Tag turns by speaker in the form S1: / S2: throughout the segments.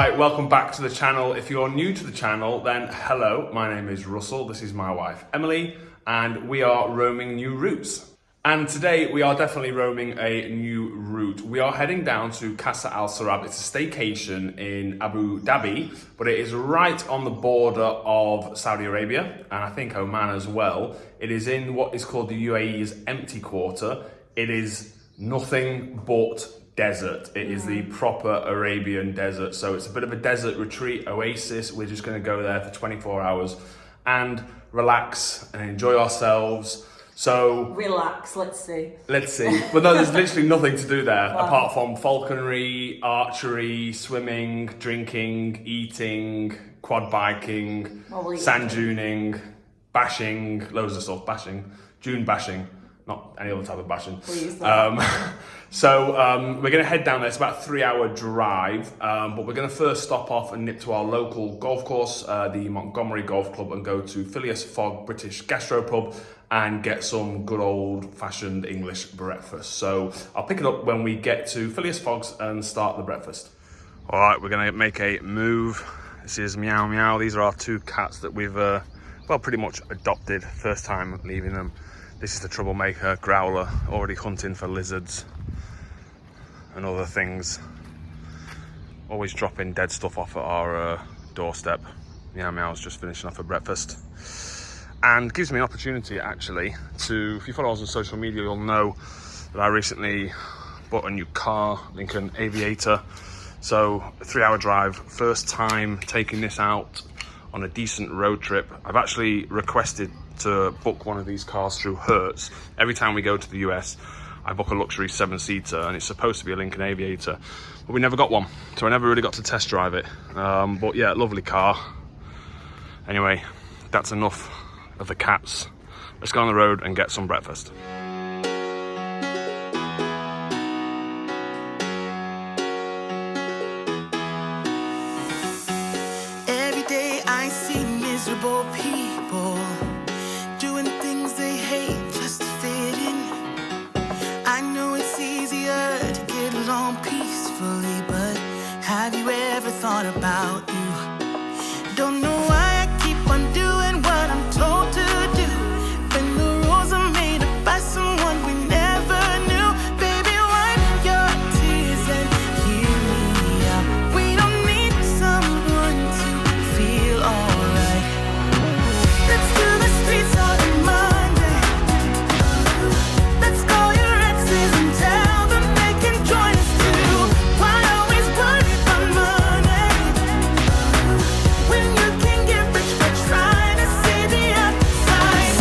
S1: Right, welcome back to the channel. If you're new to the channel, then hello, my name is Russell, this is my wife Emily, and we are roaming new routes. And today we are definitely roaming a new route. We are heading down to Qasr Al Sarab. It's a staycation in Abu Dhabi, but it is right on the border of Saudi Arabia, and I think Oman as well. It is in what is called the UAE's empty quarter. It is nothing but desert. It is the proper Arabian desert. So it's a bit of a desert retreat, Oasis. We're just going to go there for 24 hours and relax and enjoy ourselves. So
S2: relax, let's see.
S1: But no, there's literally nothing to do there apart from falconry, archery, swimming, drinking, eating, quad biking, sand duning, bashing, loads of stuff, dune bashing, not any other type of bashing.
S2: Please.
S1: So we're going to head down there. It's about a 3-hour drive, but we're going to first stop off and nip to our local golf course, the Montgomery Golf Club, and go to Phileas British Gastropub and get some good old-fashioned English breakfast. So I'll pick it up when we get to Phileas Fogg's and start the breakfast. All right, we're going to make a move. This is Meow Meow. These are our two cats that we've, pretty much adopted. First time leaving them. This is the troublemaker, Growler, already hunting for lizards and other things. Always dropping dead stuff off at our doorstep. Meow Meow's just finishing off her breakfast. And gives me an opportunity actually to, if you follow us on social media, you'll know that I recently bought a new car, Lincoln Aviator. So a 3-hour drive, first time taking this out on a decent road trip. I've actually requested to book one of these cars through Hertz. Every time we go to the US, I book a luxury 7-seater, and it's supposed to be a Lincoln Aviator, but we never got one, so I never really got to test drive it. But yeah, lovely car. Anyway, that's enough of the cats. Let's go on the road and get some breakfast.
S3: Every day I see miserable people doing things they hate just to fit in. I know it's easier to get along peacefully, but have you ever thought about you? Don't know why I keep on doing what I'm told to do when the rules are made up by someone we never knew. Baby, wipe your tears and hear me out. We don't need someone to feel alright. Let's do the streets all the Monday. Let's call your exes and tell them they can join us too. Why always worry about money when you can get rich by trying to see the outside?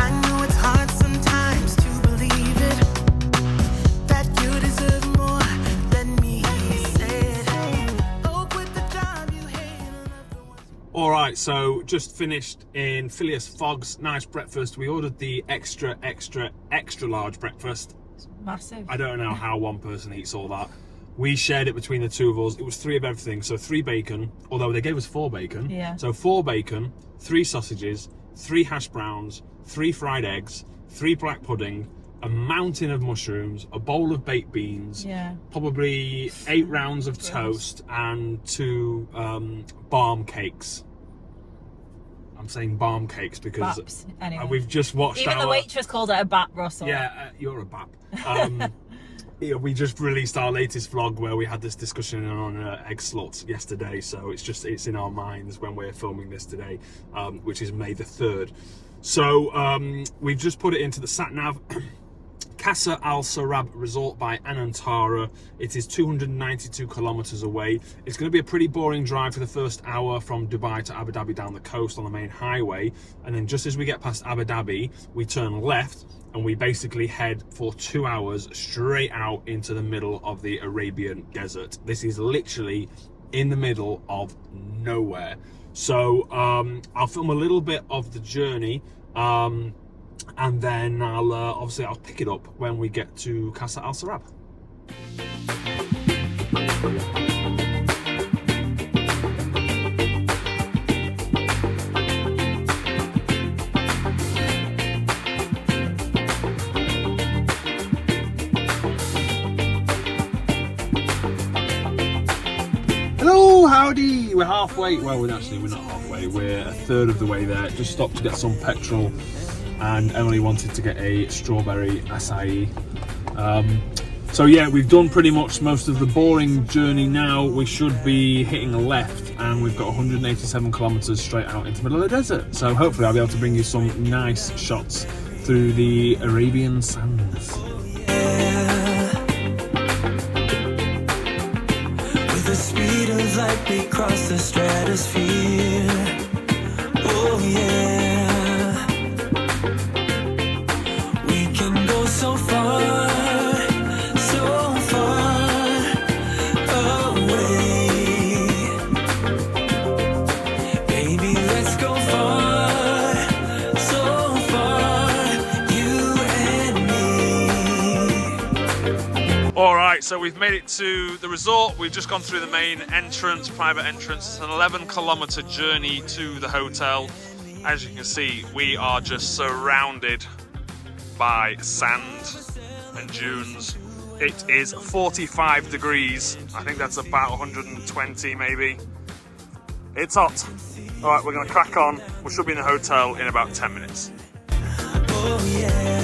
S3: I know it's hard sometimes to believe it, that you deserve more than me, said. Oh, quit the job you hate and love the ones.
S1: All right, so just finished in Phileas Fogg's. Nice breakfast. We ordered the extra large breakfast.
S2: Massive.
S1: I don't know how one person eats all that. We shared it between the two of us. It was 3 of everything, so 3 bacon, although they gave us 4 bacon.
S2: Yeah.
S1: So 4 bacon, 3 sausages, 3 hash browns, 3 fried eggs, 3 black pudding, a mountain of mushrooms, a bowl of baked beans,
S2: Yeah.
S1: probably 8 rounds of toast, and 2 barm cakes. I'm saying barm cakes because
S2: Baps, anyway.
S1: we've just watched
S2: Even
S1: our...
S2: the waitress called it a bat, Russell.
S1: Yeah, you're a bap. Yeah, we just released our latest vlog where we had this discussion on egg sluts yesterday, so it's in our minds when we're filming this today, which is May the 3rd. So we've just put it into the sat nav. Qasr Al Sarab Resort by Anantara. It is 292 kilometers away. It's going to be a pretty boring drive for the first hour from Dubai to Abu Dhabi down the coast on the main highway, and then just as we get past Abu Dhabi, we turn left and we basically head for 2 hours straight out into the middle of the Arabian desert. This is literally in the middle of nowhere. So I'll film a little bit of the journey, and then I'll pick it up when we get to Qasr Al Sarab. we're halfway. Well, we're not halfway. We're a third of the way there. Just stopped to get some petrol, and Emily wanted to get a strawberry acai. So yeah, we've done pretty much most of the boring journey now. We should be hitting a left, and we've got 187 kilometers straight out into the middle of the desert. So hopefully I'll be able to bring you some nice shots through the Arabian sands.
S3: With the speed of light, we cross the stratosphere. Oh yeah, we can go so far.
S1: Alright, so we've made it to the resort. We've just gone through the main entrance, private entrance. It's an 11-kilometer journey to the hotel. As you can see, we are just surrounded by sand and dunes. It is 45 degrees. I think that's about 120 maybe. It's hot. Alright, we're going to crack on. We should be in the hotel in about 10 minutes.
S3: Oh yeah.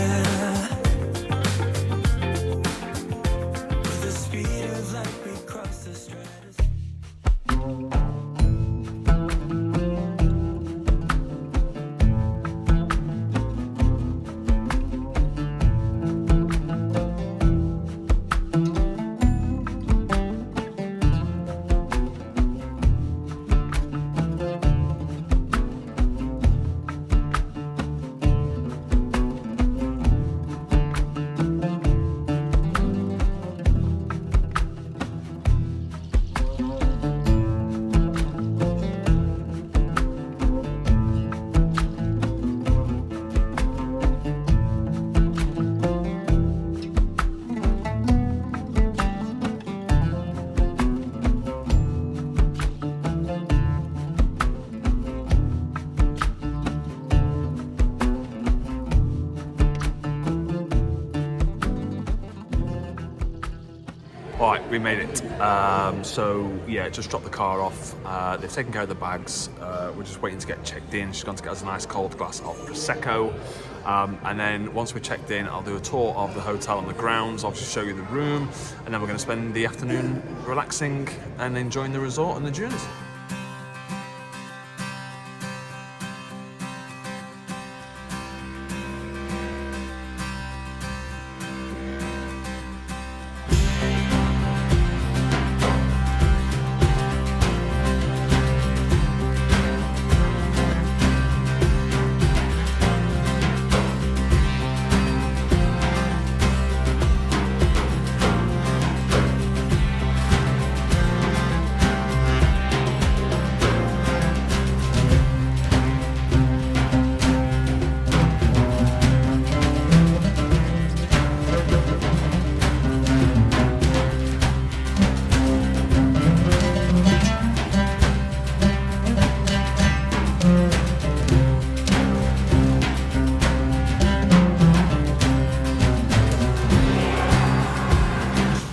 S1: Alright, we made it. So yeah, just dropped the car off. They've taken care of the bags. We're just waiting to get checked in. She's gone to get us a nice cold glass of Prosecco. And then once we're checked in, I'll do a tour of the hotel and the grounds. I'll just show you the room. And then we're going to spend the afternoon relaxing and enjoying the resort and the dunes.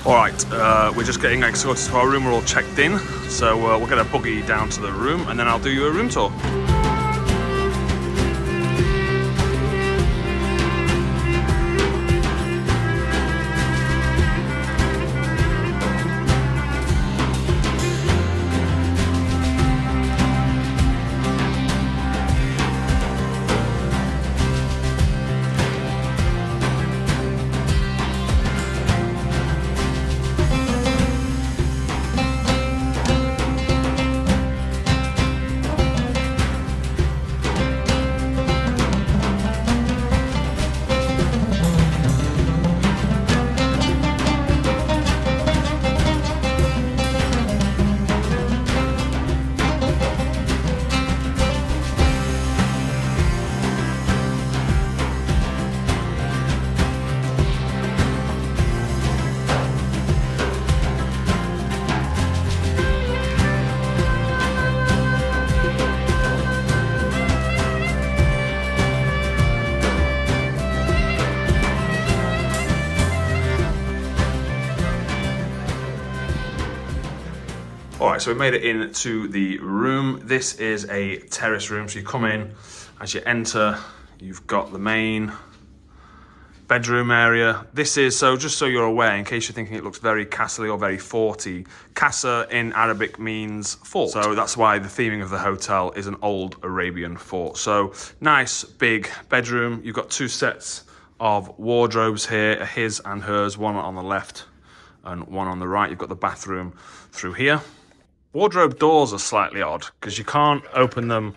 S1: Alright, we're just getting escorted to our room. We're all checked in, so we'll get a buggy down to the room and then I'll do you a room tour. All right, so we made it into the room. This is a terrace room. So you come in, as you enter, you've got the main bedroom area. This is, so just so you're aware, in case you're thinking it looks very castle-y or very forty, Qasr in Arabic means fort. So that's why the theming of the hotel is an old Arabian fort. So nice big bedroom. You've got 2 sets of wardrobes here, his and hers, one on the left and one on the right. You've got the bathroom through here. Wardrobe doors are slightly odd because you can't open them.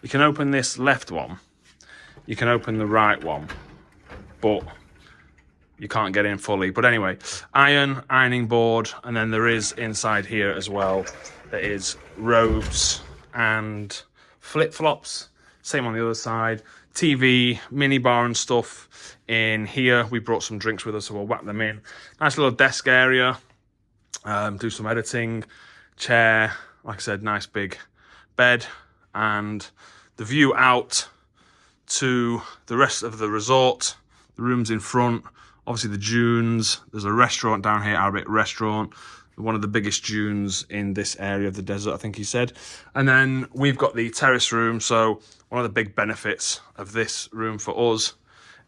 S1: You can open this left one, you can open the right one, but you can't get in fully. But anyway, ironing board, and then there is inside here as well, there is robes and flip-flops. Same on the other side. TV, mini bar and stuff in here. We brought some drinks with us, so we'll whack them in. Nice little desk area. Do some editing. Chair, like I said, nice big bed, and the view out to the rest of the resort. The rooms in front, obviously the dunes. There's a restaurant down here, Arabic restaurant, one of the biggest dunes in this area of the desert, I think he said. And then we've got the terrace room. So one of the big benefits of this room for us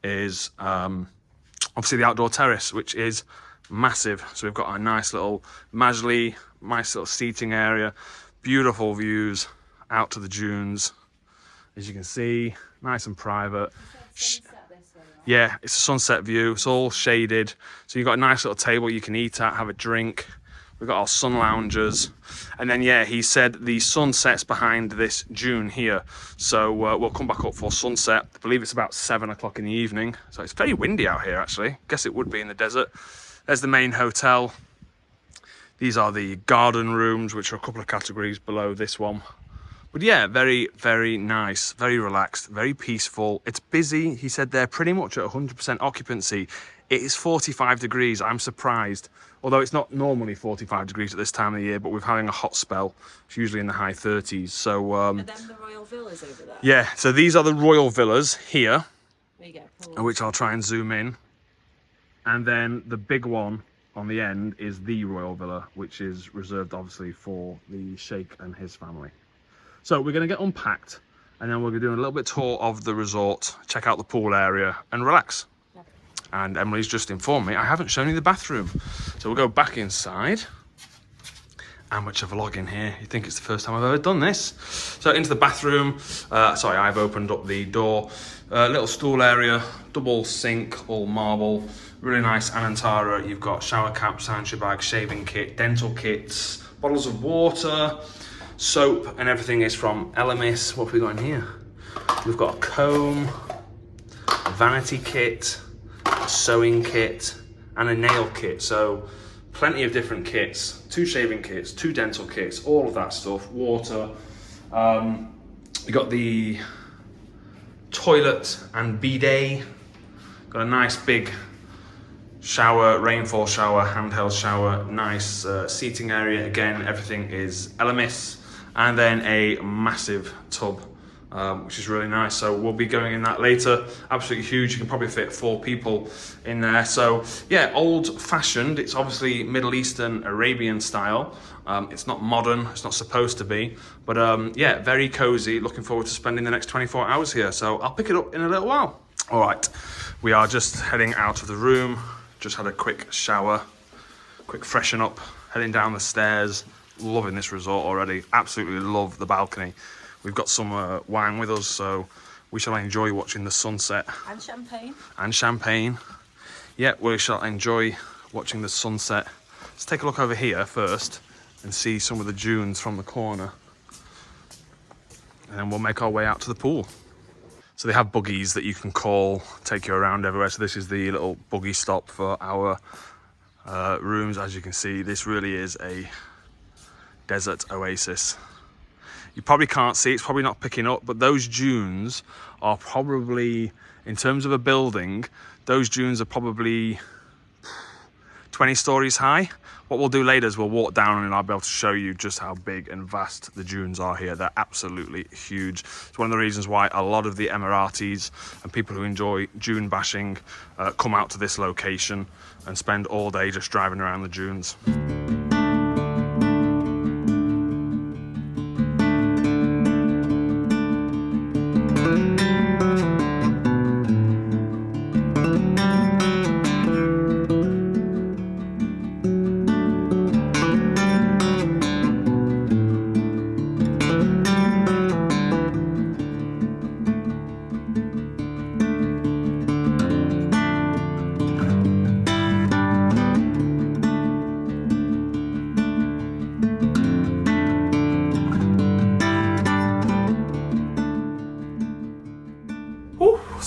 S1: is obviously the outdoor terrace, which is massive. So we've got a nice little majli, nice little seating area, beautiful views out to the dunes, as you can see, nice and private. Yeah, it's a sunset view. It's all shaded. So you've got a nice little table you can eat at, have a drink. We've got our sun loungers. And then, yeah, he said the sun sets behind this dune here. So we'll come back up for sunset. I believe it's about 7 o'clock in the evening. So it's very windy out here, actually. Guess it would be in the desert. There's the main hotel. These are the garden rooms, which are a couple of categories below this one. But yeah, very, very nice, very relaxed, very peaceful. It's busy. He said they're pretty much at 100% occupancy. It is 45 degrees. I'm surprised. Although it's not normally 45 degrees at this time of the year, but we're having a hot spell. It's usually in the high 30s. So,
S2: Are them the royal villas over there?
S1: yeah, so these are the royal villas here,
S2: There you go.
S1: which I'll try and zoom in. And then the big one on the end is the royal villa, which is reserved obviously for the sheikh and his family. So we're going to get unpacked, and then we're going to do a little bit tour of the resort, check out the pool area and relax.
S2: Yep.
S1: And Emily's just informed me I haven't shown you the bathroom. So we'll go back inside. How much of a vlog in here? You think it's the first time I've ever done this. So into the bathroom. Sorry, I've opened up the door. Little stool area, double sink, all marble. Really nice Anantara. You've got shower cap, sanitary bag, shaving kit, dental kits, bottles of water, soap, and everything is from Elemis. What have we got in here? We've got a comb, a vanity kit, a sewing kit, and a nail kit. So plenty of different kits, 2 shaving kits, 2 dental kits, all of that stuff, water. You got the toilet and bidet. Got a nice big shower, rainfall shower, handheld shower, nice seating area. Again, everything is Elemis. And then a massive tub, which is really nice. So we'll be going in that later. Absolutely huge. You can probably fit 4 people in there. So yeah, old fashioned. It's obviously Middle Eastern, Arabian style. It's not modern. It's not supposed to be. But yeah, very cozy. Looking forward to spending the next 24 hours here. So I'll pick it up in a little while. All right, we are just heading out of the room. Just had a quick shower, quick freshen up, heading down the stairs. Loving this resort already. Absolutely love the balcony. We've got some wine with us, so we shall enjoy watching the sunset.
S2: And champagne.
S1: And champagne. Yeah, we shall enjoy watching the sunset. Let's take a look over here first and see some of the dunes from the corner. And then we'll make our way out to the pool. So they have buggies that you can call, take you around everywhere. So this is the little buggy stop for our rooms. As you can see, this really is a desert oasis. You probably can't see, it's probably not picking up, but those dunes are probably, in terms of a building, those dunes are probably 20 stories high. What we'll do later is we'll walk down and I'll be able to show you just how big and vast the dunes are here. They're absolutely huge. It's one of the reasons why a lot of the Emiratis and people who enjoy dune bashing come out to this location and spend all day just driving around the dunes.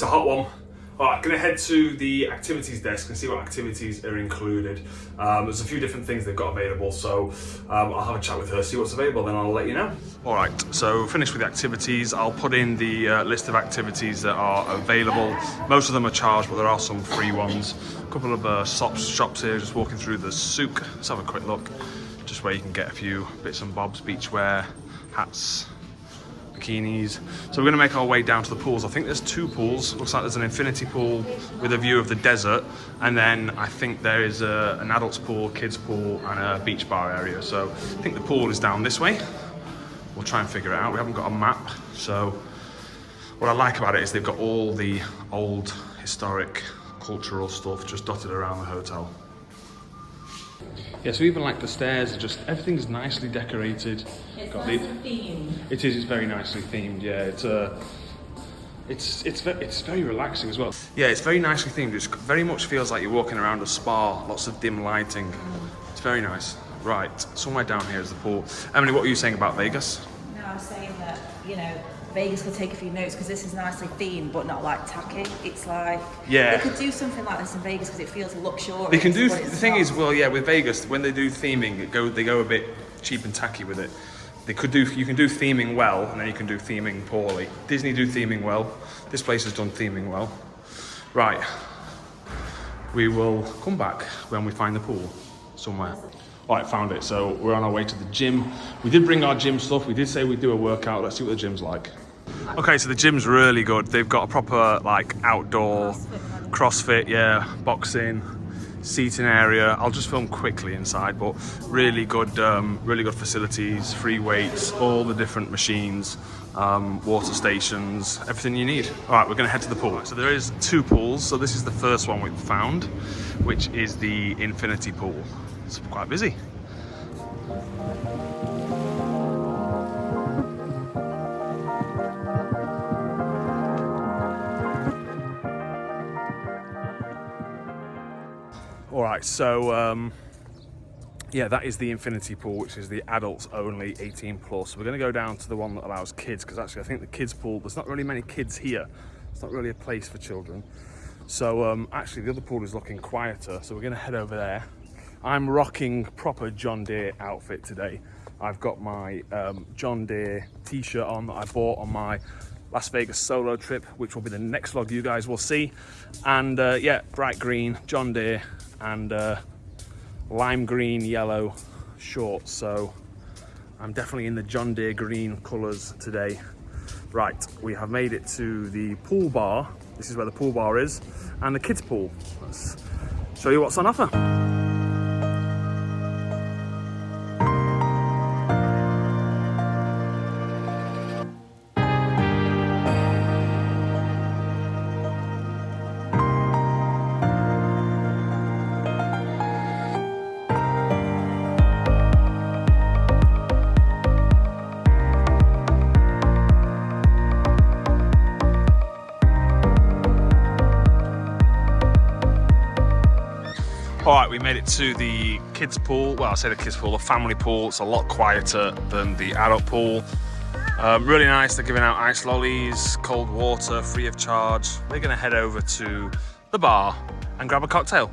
S1: a hot one. Alright, gonna head to the activities desk and see what activities are included. There's a few different things they've got available, so I'll have a chat with her, see what's available, then I'll let you know. Alright, so finished with the activities. I'll put in the list of activities that are available. Most of them are charged, but there are some free ones. A couple of shops here, just walking through the souk. Let's have a quick look, just where you can get a few bits and bobs, beachwear, hats, bikinis. So we're going to make our way down to the pools. I think there's 2 pools. Looks like there's an infinity pool with a view of the desert, and then I think there is an adults pool, kids pool, and a beach bar area. So I think the pool is down this way. We'll try and figure it out. We haven't got a map, so what I like about it is they've got all the old historic cultural stuff just dotted around the hotel. Yeah, so even like the stairs, just everything's nicely decorated.
S2: It's nicely themed.
S1: It is. It's very nicely themed. Yeah, it's very relaxing as well. Yeah, it's very nicely themed. It very much feels like you're walking around a spa. Lots of dim lighting. It's very nice. Right, somewhere down here is the pool. Emily, what were you saying about Vegas?
S2: No, I was saying that, you know, Vegas could take a few notes because this is nicely themed but not like tacky. It's like,
S1: yeah,
S2: they could do something like this in Vegas because it feels luxurious.
S1: They can do, the thing is, well, yeah, with Vegas, when they do theming, they go a bit cheap and tacky with it. You can do theming well, and then you can do theming poorly. Disney do theming well. This place has done theming well. Right, we will come back when we find the pool somewhere. All right, found it. So we're on our way to the gym. We did bring our gym stuff. We did say we'd do a workout. Let's see what the gym's like. Okay, so the gym's really good. They've got a proper like outdoor CrossFit, yeah, boxing, seating area. I'll just film quickly inside, but really good facilities, free weights, all the different machines, water stations, everything you need. All right, we're gonna head to the pool. So there is 2 pools. So this is the first one we've found, which is the infinity pool. It's quite busy. All right, so yeah, that is the infinity pool, which is the adults only, 18 plus. We're going to go down to the one that allows kids, because actually I think the kids pool, there's not really many kids here. It's not really a place for children. So actually the other pool is looking quieter, so we're going to head over there. I'm rocking proper John Deere outfit today. I've got my John Deere t-shirt on that I bought on my Las Vegas solo trip, which will be the next vlog you guys will see. And yeah, bright green John Deere and lime green yellow shorts. So I'm definitely in the John Deere green colours today. Right, we have made it to the pool bar. This is where the pool bar is, and the kids pool. Let's show you what's on offer. All right, we made it to the kids pool. Well, I say the kids pool, the family pool. It's a lot quieter than the adult pool. Really nice. They're giving out ice lollies, cold water, free of charge. We're gonna head over to the bar and grab a cocktail.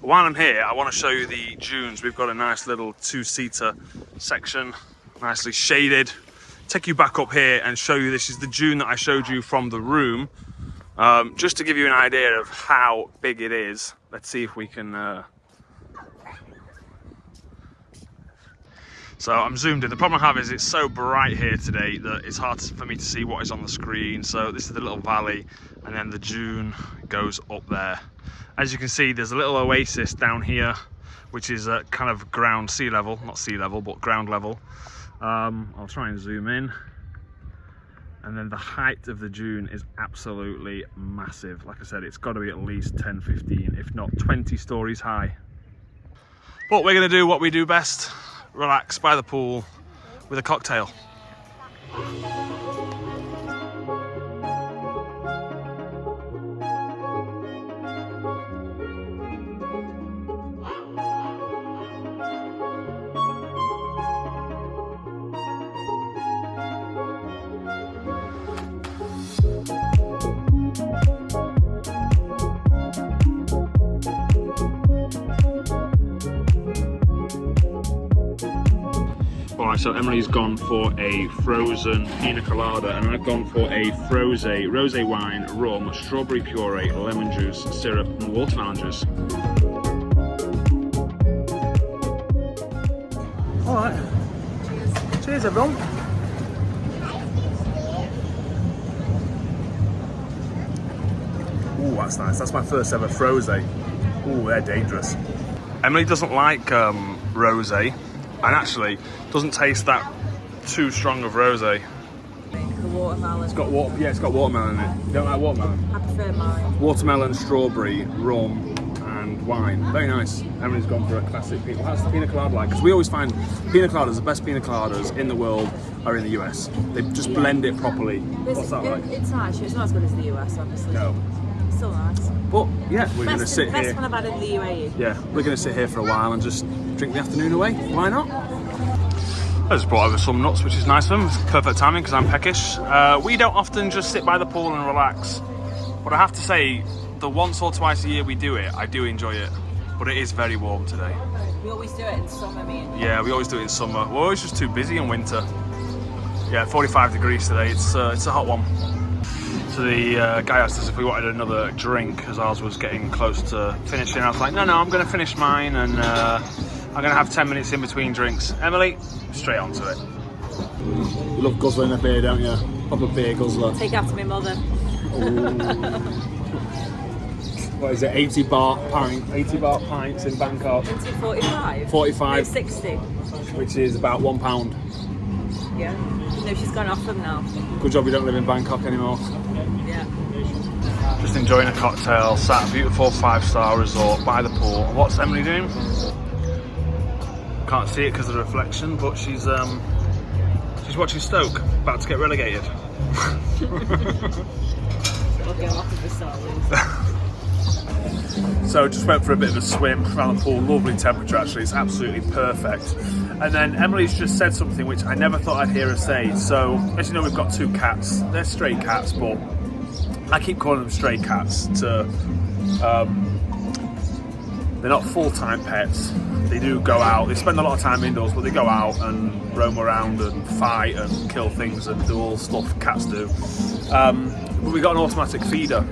S1: But while I'm here, I want to show you the dunes. We've got a nice little 2-seater section, nicely shaded. Take you back up here and show you, this is the dune that I showed you from the room. Just to give you an idea of how big it is. Let's see if we can... So I'm zoomed in. The problem I have is it's so bright here today that it's hard for me to see what is on the screen. So this is the little valley, and then the dune goes up there. As you can see, there's a little oasis down here, which is kind of ground sea level, not sea level, but ground level. I'll try and zoom in. And then the height of the dune is absolutely massive. Like I said, it's got to be at least 10, 15, if not 20 stories high. But we're going to do what we do best. Relax by the pool with a cocktail. Alright, so Emily's gone for a frozen pina colada and I've gone for a rosé wine, rum, strawberry puree, lemon juice, syrup and watermelon juice. Alright. Cheers everyone. Ooh, that's nice. That's my first ever frosé. Ooh, they're dangerous. Emily doesn't like rosé, and actually doesn't taste that too strong of rosé.
S2: The watermelon.
S1: It's got watermelon in it. You don't like watermelon?
S2: I prefer mine.
S1: Watermelon, strawberry, rum, and wine. Very nice. Emily's gone for a classic pina. How's the pina colada like? Because we always find pina coladas, the best pina coladas in the world are in the US. They just blend it properly. What's that like?
S2: It's nice. It's not as good as the US, obviously.
S1: No.
S2: It's still nice.
S1: But yeah, we're going to sit
S2: Best
S1: here.
S2: one I've had in the UAE.
S1: Yeah, we're going to sit here for a while and just drink the afternoon away. Why not? I just brought over some nuts, which is nice of them. It's perfect timing because I'm peckish. We don't often just sit by the pool and relax. But I have to say, the once or twice a year we do it, I do enjoy it. But it is very warm today.
S2: We always do it in summer, me and you.
S1: Yeah, we always do it in summer. We're always just too busy in winter. Yeah, 45 degrees today. It's a hot one. So the guy asked us if we wanted another drink as ours was getting close to finishing. I was like, no, I'm going to finish mine and I'm going to have 10 minutes in between drinks. Emily, straight onto it. You love guzzling a beer, don't you? Proper beer guzzler.
S2: Take after my mother.
S1: What is it, 80 baht pints in Bangkok?
S2: 45?
S1: 45.
S2: No, 60.
S1: Which is about £1.
S2: Yeah. No, she's gone off them now.
S1: Good job we don't live in Bangkok anymore.
S2: Yeah.
S1: Just enjoying a cocktail, sat at a beautiful 5-star resort by the pool. And what's Emily doing? Can't see it because of the reflection, but she's watching Stoke, about to get relegated.
S2: We'll go off of the stars.
S1: So just went for a bit of a swim around the pool. Lovely temperature actually, it's absolutely perfect. And then Emily's just said something which I never thought I'd hear her say. So as you know, we've got 2 cats. They're stray cats, but I keep calling them stray cats to they're not full-time pets. They do go out, they spend a lot of time indoors, but they go out and roam around and fight and kill things and do all stuff cats do. But we got an automatic feeder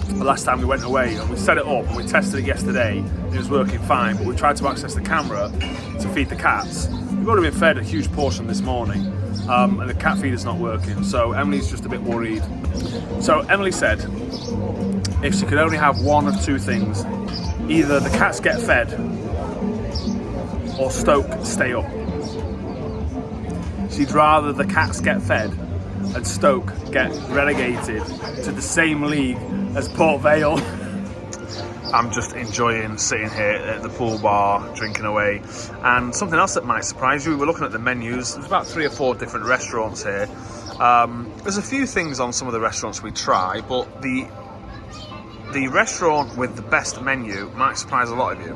S1: the last time we went away, and we set it up and we tested it yesterday and it was working fine, but we tried to access the camera to feed the cats. We've already been fed a huge portion this morning, and the cat feeder's not working, so Emily's just a bit worried. So Emily said if she could only have one of 2 things, either the cats get fed or Stoke stay up. She'd rather the cats get fed and Stoke get relegated to the same league as Port Vale. I'm just enjoying sitting here at the pool bar, drinking away. And something else that might surprise you, we were looking at the menus. There's about 3 or 4 different restaurants here. There's a few things on some of the restaurants we try, but the restaurant with the best menu might surprise a lot of you.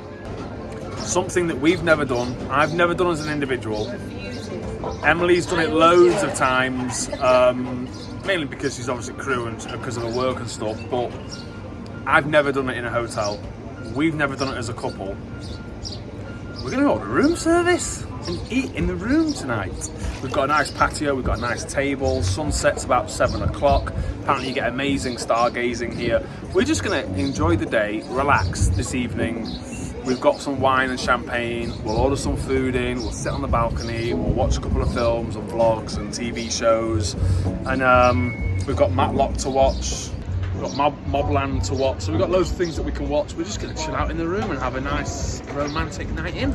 S1: Something that we've never done, I've never done as an individual. Emily's done it loads of times, mainly because she's obviously crew and because of her work and stuff, but I've never done it in a hotel. We've never done it as a couple. We're going to order room service and eat in the room tonight. We've got a nice patio, we've got a nice table, sunset's about 7 o'clock. Apparently you get amazing stargazing here. We're just going to enjoy the day, relax this evening. We've got some wine and champagne, we'll order some food in, we'll sit on the balcony, we'll watch a couple of films and vlogs and TV shows. And we've got Matlock to watch, we've got Mobland to watch, so we've got loads of things that we can watch. We're just going to chill out in the room and have a nice romantic night in.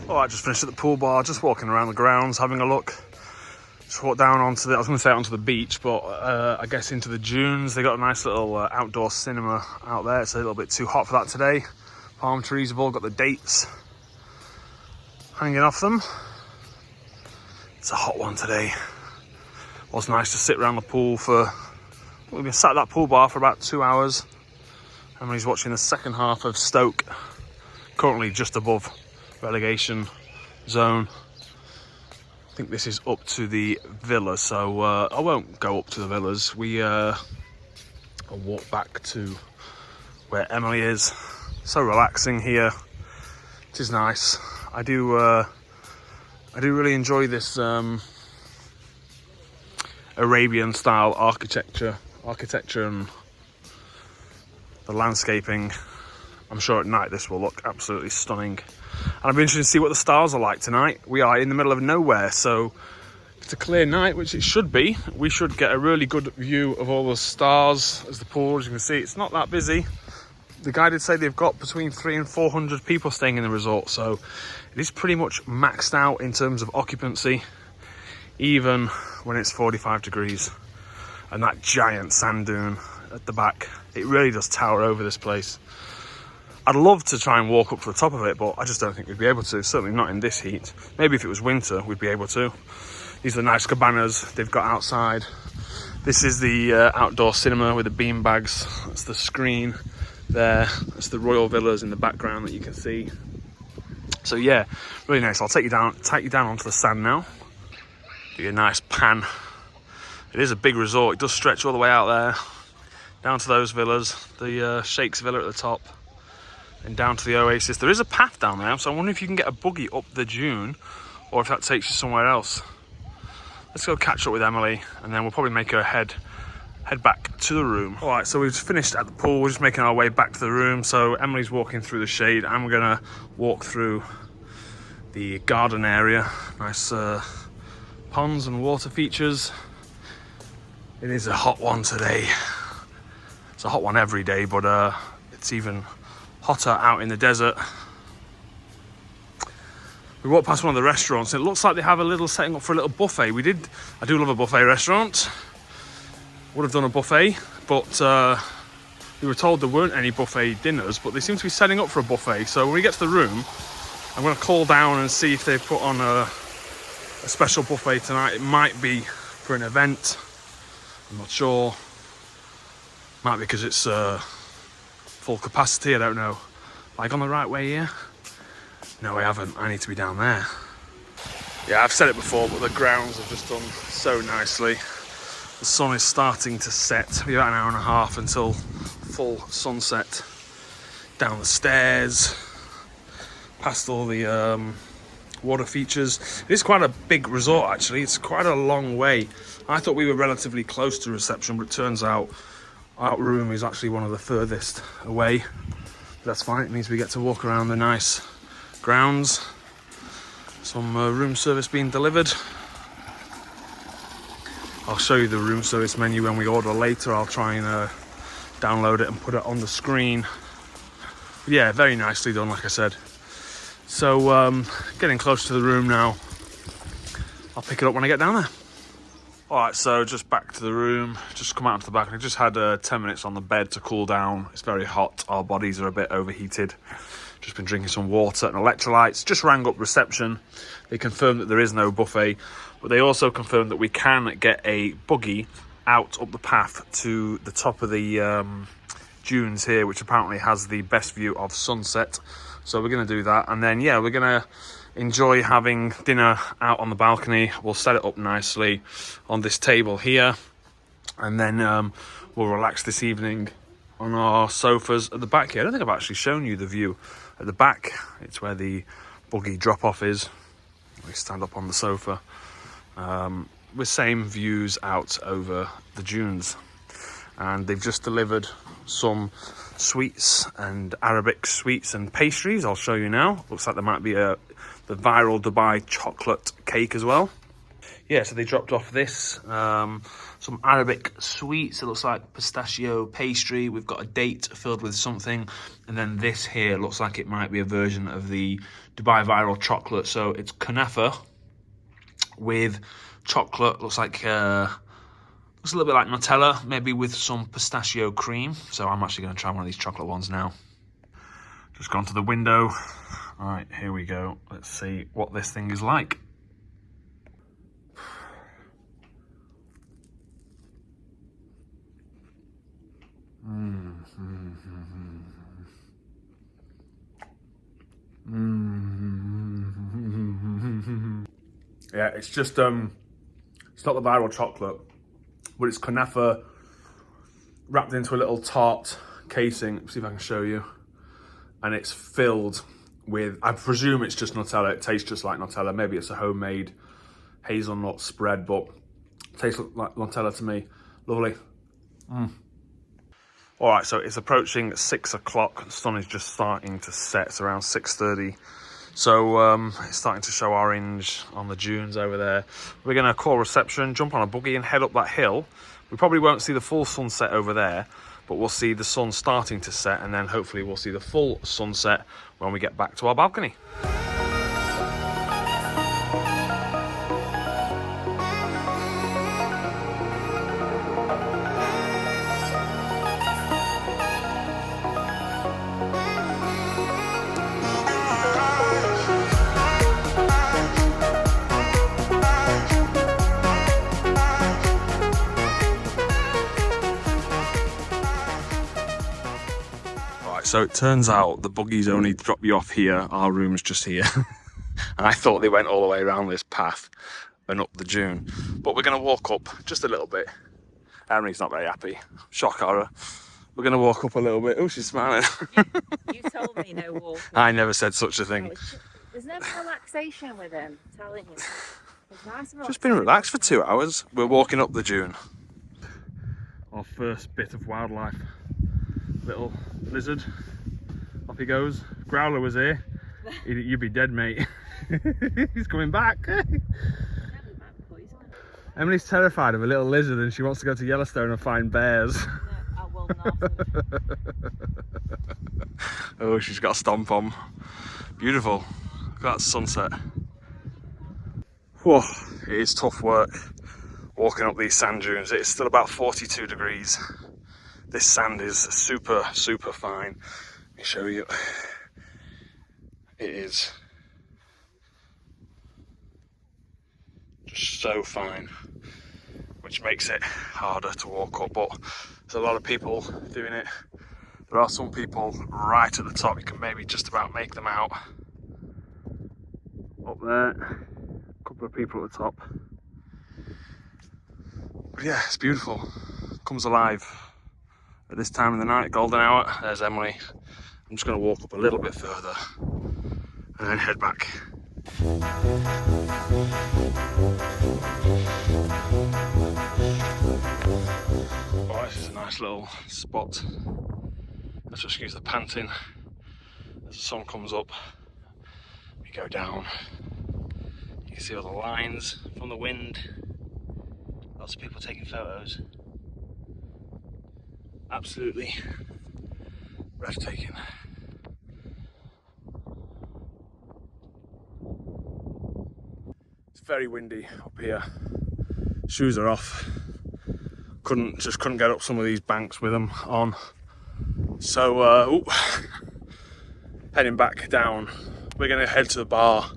S1: Oh, I just finished at the pool bar, just walking around the grounds, having a look. Just walked down onto the, I was going to say onto the beach, but I guess into the dunes. They got a nice little outdoor cinema out there. It's a little bit too hot for that today. Palm trees have all got the dates hanging off them. It's a hot one today. It was nice to sit around the pool for, we've been sat at that pool bar for about 2 hours. Emily's watching the second half of Stoke, currently just above relegation zone. I think this is up to the villa, so I won't go up to the villas. I'll walk back to where Emily is. So relaxing here. It is nice. I do I do really enjoy this Arabian style architecture and the landscaping. I'm sure at night this will look absolutely stunning. And I'll be interested to see what the stars are like tonight. We are in the middle of nowhere, so if it's a clear night, which it should be, we should get a really good view of all the stars as the pool. As you can see, it's not that busy. The guy did say they've got between 300 and 400 people staying in the resort, so it is pretty much maxed out in terms of occupancy, even when it's 45 degrees. And that giant sand dune at the back, it really does tower over this place. I'd love to try and walk up to the top of it, but I just don't think we'd be able to, certainly not in this heat. Maybe if it was winter, we'd be able to. These are the nice cabanas they've got outside. This is the outdoor cinema with the bean bags. That's the screen there. That's the royal villas in the background that you can see. So yeah, really nice. I'll take you down onto the sand now. Do you a nice pan. It is a big resort. It does stretch all the way out there, down to those villas. The Sheikh's villa at the top, and down to the Oasis. There is a path down there, so I wonder if you can get a buggy up the dune, or if that takes you somewhere else. Let's go catch up with Emily, and then we'll probably make her head back to the room. All right, so we've finished at the pool. We're just making our way back to the room. So Emily's walking through the shade, and we're gonna walk through the garden area. Nice ponds and water features. It is a hot one today. It's a hot one every day, but it's even hotter out in the desert. We walked past one of the restaurants, and it looks like they have a little setting up for a little buffet. I do love a buffet restaurant. Would have done a buffet, but we were told there weren't any buffet dinners, but they seem to be setting up for a buffet. So when we get to the room, I'm going to call down and see if they've put on a special buffet tonight. It might be for an event. I'm not sure. Might be because it's full capacity, I don't know. Have I gone the right way here? No, I haven't. I need to be down there. Yeah, I've said it before, but the grounds have just done so nicely. The sun is starting to set. It'll be about an hour and a half until full sunset. Down the stairs, past all the water features. It is quite a big resort, actually. It's quite a long way. I thought we were relatively close to reception, but it turns out our room is actually one of the furthest away. But that's fine. It means we get to walk around the nice grounds. Some room service being delivered. I'll show you the room service menu when we order later. I'll try and download it and put it on the screen. But yeah, very nicely done, like I said. So getting close to the room now. I'll pick it up when I get down there. All right, so just back to the room. Just come out to the back. I just had 10 minutes on the bed to cool down. It's very hot. Our bodies are a bit overheated. Just been drinking some water and electrolytes. Just rang up reception. They confirmed that there is no buffet, but they also confirmed that we can get a buggy out up the path to the top of the dunes here, which apparently has the best view of sunset. So we're going to do that, and then yeah, we're going to enjoy having dinner out on the balcony. We'll set it up nicely on this table here, and then we'll relax this evening on our sofas at the back here. I don't think I've actually shown you the view at the back. It's where the buggy drop-off is. We stand up on the sofa with same views out over the dunes. And they've just delivered some sweets and Arabic sweets and pastries. I'll show you now. Looks like there might be the viral Dubai chocolate cake as well. Yeah, so they dropped off this, some Arabic sweets. It looks like pistachio pastry. We've got a date filled with something. And then this here looks like it might be a version of the Dubai viral chocolate. So it's kunafa with chocolate. Looks like, looks a little bit like Nutella, maybe with some pistachio cream. So I'm actually going to try one of these chocolate ones now. Just gone to the window. All right, here we go. Let's see what this thing is like. Yeah, it's just it's not the viral chocolate, but it's kunafa wrapped into a little tart casing. Let's see if I can show you. And it's filled with, I presume it's just Nutella. It tastes just like Nutella. Maybe it's a homemade hazelnut spread, but it tastes like Nutella to me. Lovely. All right, so it's approaching 6 o'clock. The sun is just starting to set. It's around 6:30. So it's starting to show orange on the dunes over there. We're going to call reception, jump on a buggy and head up that hill. We probably won't see the full sunset over there, but we'll see the sun starting to set, and then hopefully we'll see the full sunset when we get back to our balcony. So it turns out the buggies only drop you off here. Our room's just here. And I thought they went all the way around this path and up the dune. But we're going to walk up just a little bit. Emily's not very happy. Shock horror. We're going to walk up a little bit. Oh, she's smiling.
S2: You told me no walking.
S1: I never said such a thing.
S2: There's no relaxation with him, I'm telling you. It's nice and
S1: Just been relaxed for 2 hours. We're walking up the dune. Our first bit of wildlife. Little lizard. Off he goes. Growler was here. You'd be dead, mate. He's coming back. Emily's terrified of a little lizard and she wants to go to Yellowstone and find bears.
S2: No, I will not.
S1: Oh, she's got a stomp on. Beautiful. Look at that sunset. Whoa, it is tough work walking up these sand dunes. It's still about 42 degrees. This sand is super, super fine. Let me show you. It is just so fine, which makes it harder to walk up, but there's a lot of people doing it. There are some people right at the top. You can maybe just about make them out. Up there, a couple of people at the top. But yeah, it's beautiful. Comes alive at this time of the night, golden hour. There's Emily. I'm just going to walk up a little bit further and then head back. Oh, this is a nice little spot. Let's just excuse the panting. As the sun comes up, we go down. You can see all the lines from the wind. Lots of people taking photos. Absolutely breathtaking. It's very windy up here. Shoes are off. Couldn't get up some of these banks with them on. So heading back down. We're gonna head to the bar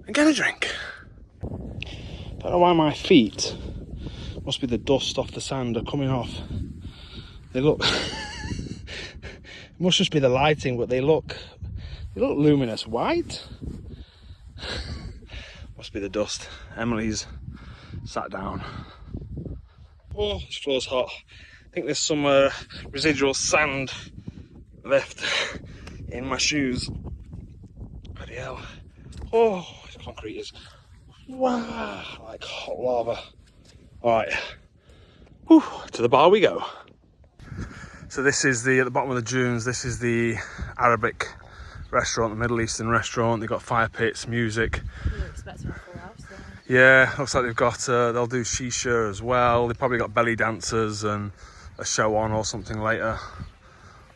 S1: and get a drink. Don't know why my feet, must be the dust off the sand, are coming off. They look, it must just be the lighting, but they look luminous white. Must be the dust. Emily's sat down. Oh, this floor's hot. I think there's some residual sand left in my shoes. Bloody hell. Oh, this concrete is, wow, like hot lava. All right, whew, to the bar we go. So this is at the bottom of the dunes, this is the Arabic restaurant, the Middle Eastern restaurant. They've got fire pits, music.
S2: You're expecting a full house then.
S1: Yeah, looks like they've got, they'll do shisha as well. They've probably got belly dancers and a show on or something later.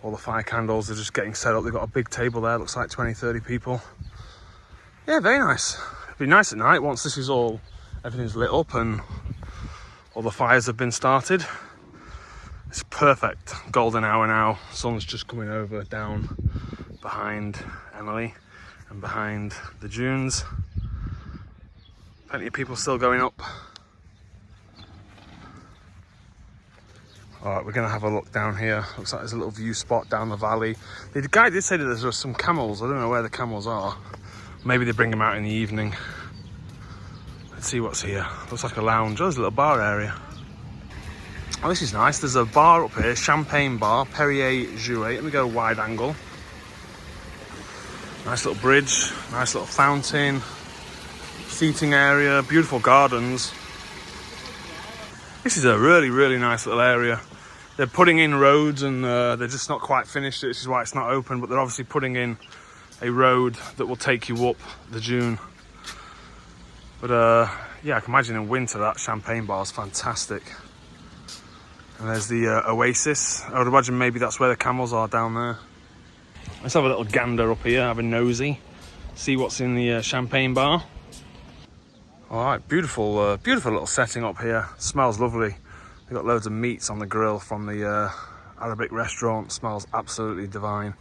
S1: All the fire candles are just getting set up. They've got a big table there, looks like 20, 30 people. Yeah, very nice. It'd be nice at night once this is all, everything's lit up and all the fires have been started. It's perfect golden hour now. Sun's just coming over down behind Emily and behind the dunes. Plenty of people still going up. All right, we're gonna have a look down here. Looks like there's a little view spot down the valley. The guy did say that there were some camels. I don't know where the camels are. Maybe they bring them out in the evening. Let's see what's here. Looks like a lounge. Oh, there's a little bar area. Oh, this is nice. There's a bar up here, champagne bar, Perrier Jouet. Let me go wide angle. Nice little bridge, nice little fountain, seating area, beautiful gardens. This is a really, really nice little area. They're putting in roads and they're just not quite finished. This is why it's not open, but they're obviously putting in a road that will take you up the dune. But yeah, I can imagine in winter that champagne bar is fantastic. And there's the Oasis. I would imagine maybe that's where the camels are down there. Let's have a little gander up here, have a nosy, see what's in the champagne bar. All right, beautiful, beautiful little setting up here. Smells lovely. They've got loads of meats on the grill from the Arabic restaurant. Smells absolutely divine.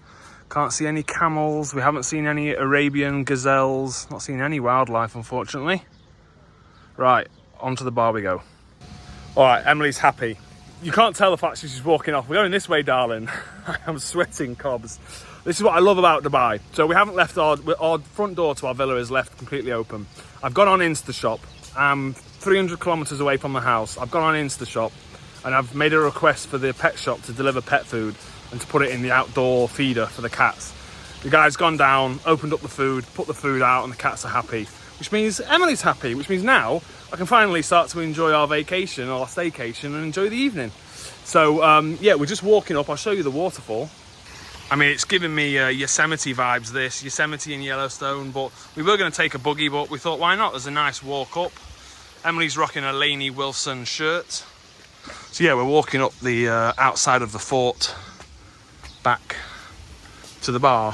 S1: Can't see any camels. We haven't seen any Arabian gazelles. Not seen any wildlife, unfortunately. Right, onto the bar we go. All right, Emily's happy. You can't tell the fact she's walking off. We're going this way, darling. I'm sweating cobs. This is what I love about Dubai. So we haven't left our front door to our villa is left completely open. I've gone on Instashop. I'm 300 kilometers away from the house. I've gone on Instashop and I've made a request for the pet shop to deliver pet food and to put it in the outdoor feeder for the cats. The guy's gone down, opened up the food, put the food out, and the cats are happy, which means Emily's happy, which means now I can finally start to enjoy our vacation or our staycation and enjoy the evening. So yeah, we're just walking up. I'll show you the waterfall. I mean, it's giving me Yosemite vibes, this. Yosemite and Yellowstone, but we were going to take a buggy, but we thought, why not? There's a nice walk up. Emily's rocking a Lainey Wilson shirt. So yeah, we're walking up the outside of the fort, back to the bar.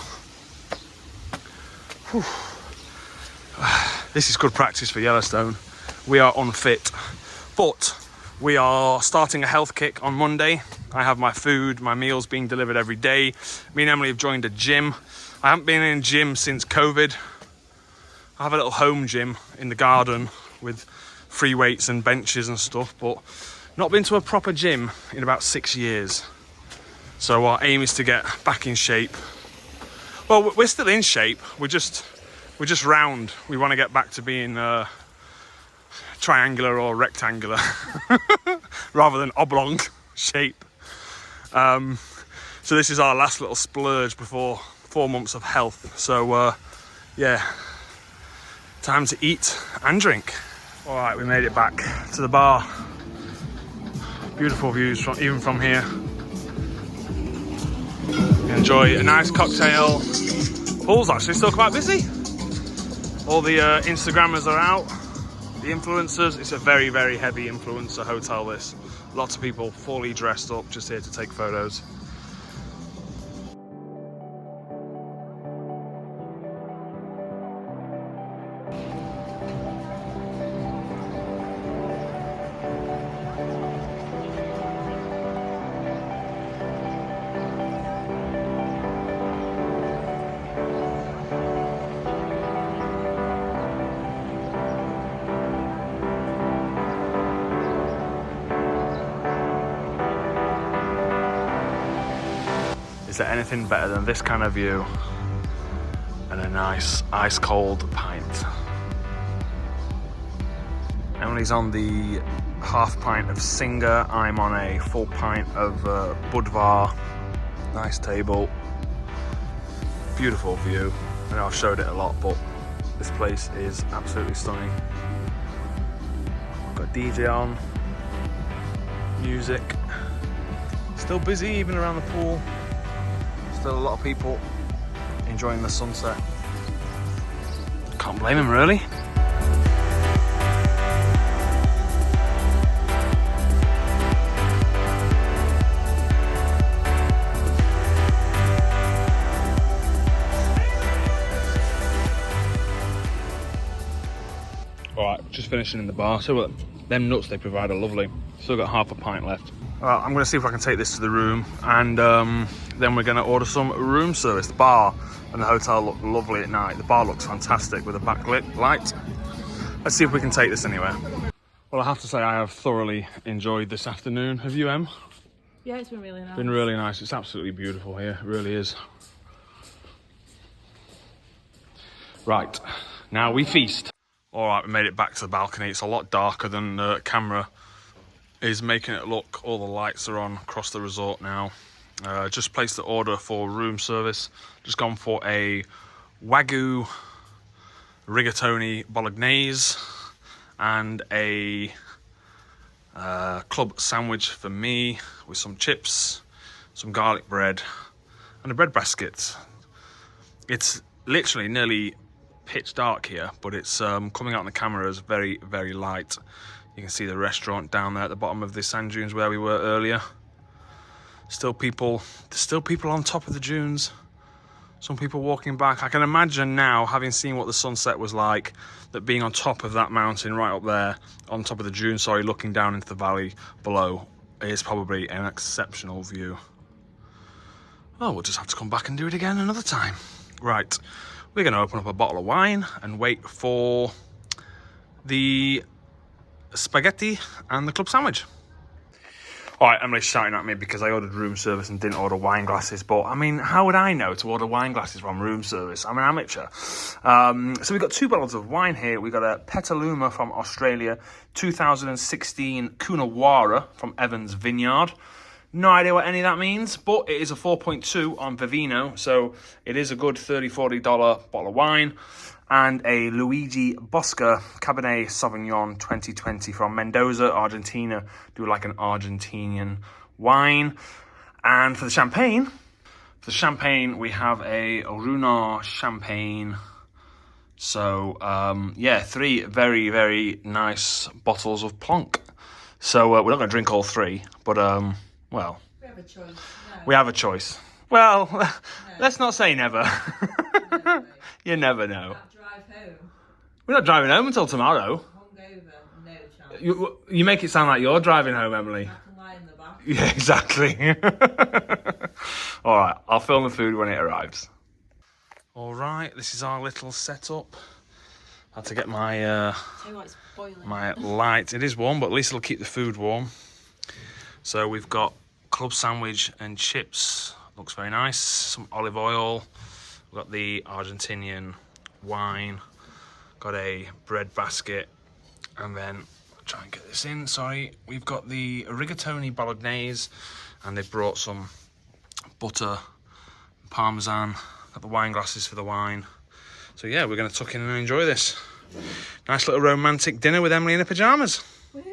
S1: Whew. This is good practice for Yellowstone. We are unfit, but we are starting a health kick on Monday. I have my food, my meals being delivered every day. Me and Emily have joined a gym. I haven't been in a gym since COVID. I have a little home gym in the garden with free weights and benches and stuff, but not been to a proper gym in about 6 years. So our aim is to get back in shape. Well, we're still in shape. We're just round. We want to get back to being triangular or rectangular rather than oblong shape. So this is our last little splurge before 4 months of health. So yeah, time to eat and drink. All right, we made it back to the bar. Beautiful views even from here. Enjoy a nice cocktail. Pool's actually still quite busy. All the Instagrammers are out, the influencers. It's a very, very heavy influencer hotel, this. Lots of people fully dressed up, just here to take photos. Is there anything better than this kind of view and a nice ice cold pint? Emily's on the half pint of Singer. I'm on a full pint of Budvar. Nice table. Beautiful view. I know I've showed it a lot, but this place is absolutely stunning. Got DJ on. Music. Still busy even around the pool. Still a lot of people enjoying the sunset. Can't blame him, really. All right, just finishing in the bar. So them nuts they provide are lovely. Still got half a pint left. I'm going to see if I can take this to the room, and then we're going to order some room service. The bar and the hotel look lovely at night. The bar looks fantastic with a backlit light. Let's see if we can take this anywhere. Well, I have to say I have thoroughly enjoyed this afternoon. Have you, Em?
S2: Yeah, it's been really nice.
S1: Been really nice. It's absolutely beautiful here. It really is. Right, now we feast. All right, we made it back to the balcony. It's a lot darker than the camera is making it look. All the lights are on across the resort now. Just placed the order for room service. Just gone for a Wagyu rigatoni bolognese and a club sandwich for me with some chips, some garlic bread and a bread basket. It's literally nearly pitch dark here, but it's coming out on the camera as very, very light. You can see the restaurant down there at the bottom of the sand dunes where we were earlier. There's still people on top of the dunes. Some people walking back. I can imagine now, having seen what the sunset was like, that being on top of that mountain right up there, on top of the dune, looking down into the valley below, is probably an exceptional view. Oh, we'll just have to come back and do it again another time. Right, we're going to open up a bottle of wine and wait for the spaghetti and the club sandwich. All right, Emily's shouting at me because I ordered room service and didn't order wine glasses. But, I mean, how would I know to order wine glasses from room service? I'm an amateur. So we've got 2 bottles of wine here. We've got a Petaluma from Australia, 2016 Coonawarra from Evans Vineyard. No idea what any of that means, but it is a 4.2 on Vivino, so it is a good $30, $40 bottle of wine. And a Luigi Bosca Cabernet Sauvignon 2020 from Mendoza, Argentina. Do like an Argentinian wine. And for the champagne, we have a Runar champagne. So, 3 very, very nice bottles of Plonk. So, we're not going to drink all 3, but, well...
S2: We have a choice. No.
S1: We have a choice. Well, no. Let's not say never.
S2: No,
S1: You never know.
S2: Drive home.
S1: We're not driving home until tomorrow.
S2: Hungover, no chance.
S1: You make it sound like you're driving home, Emily.
S2: I can lie in the back.
S1: Yeah, exactly. All right, I'll film the food when it arrives. All right, this is our little setup. I had to get my
S2: Tell you what, it's boiling.
S1: my light. It is warm, but at least it'll keep the food warm. So we've got club sandwich and chips. Looks very nice. Some olive oil. We've got the Argentinian wine. Got a bread basket. And then, I'll try and get this in, sorry. We've got the rigatoni bolognese. And they brought some butter, parmesan. Got the wine glasses for the wine. So yeah, we're going to tuck in and enjoy this. Nice little romantic dinner with Emily in her pyjamas.
S2: Woo.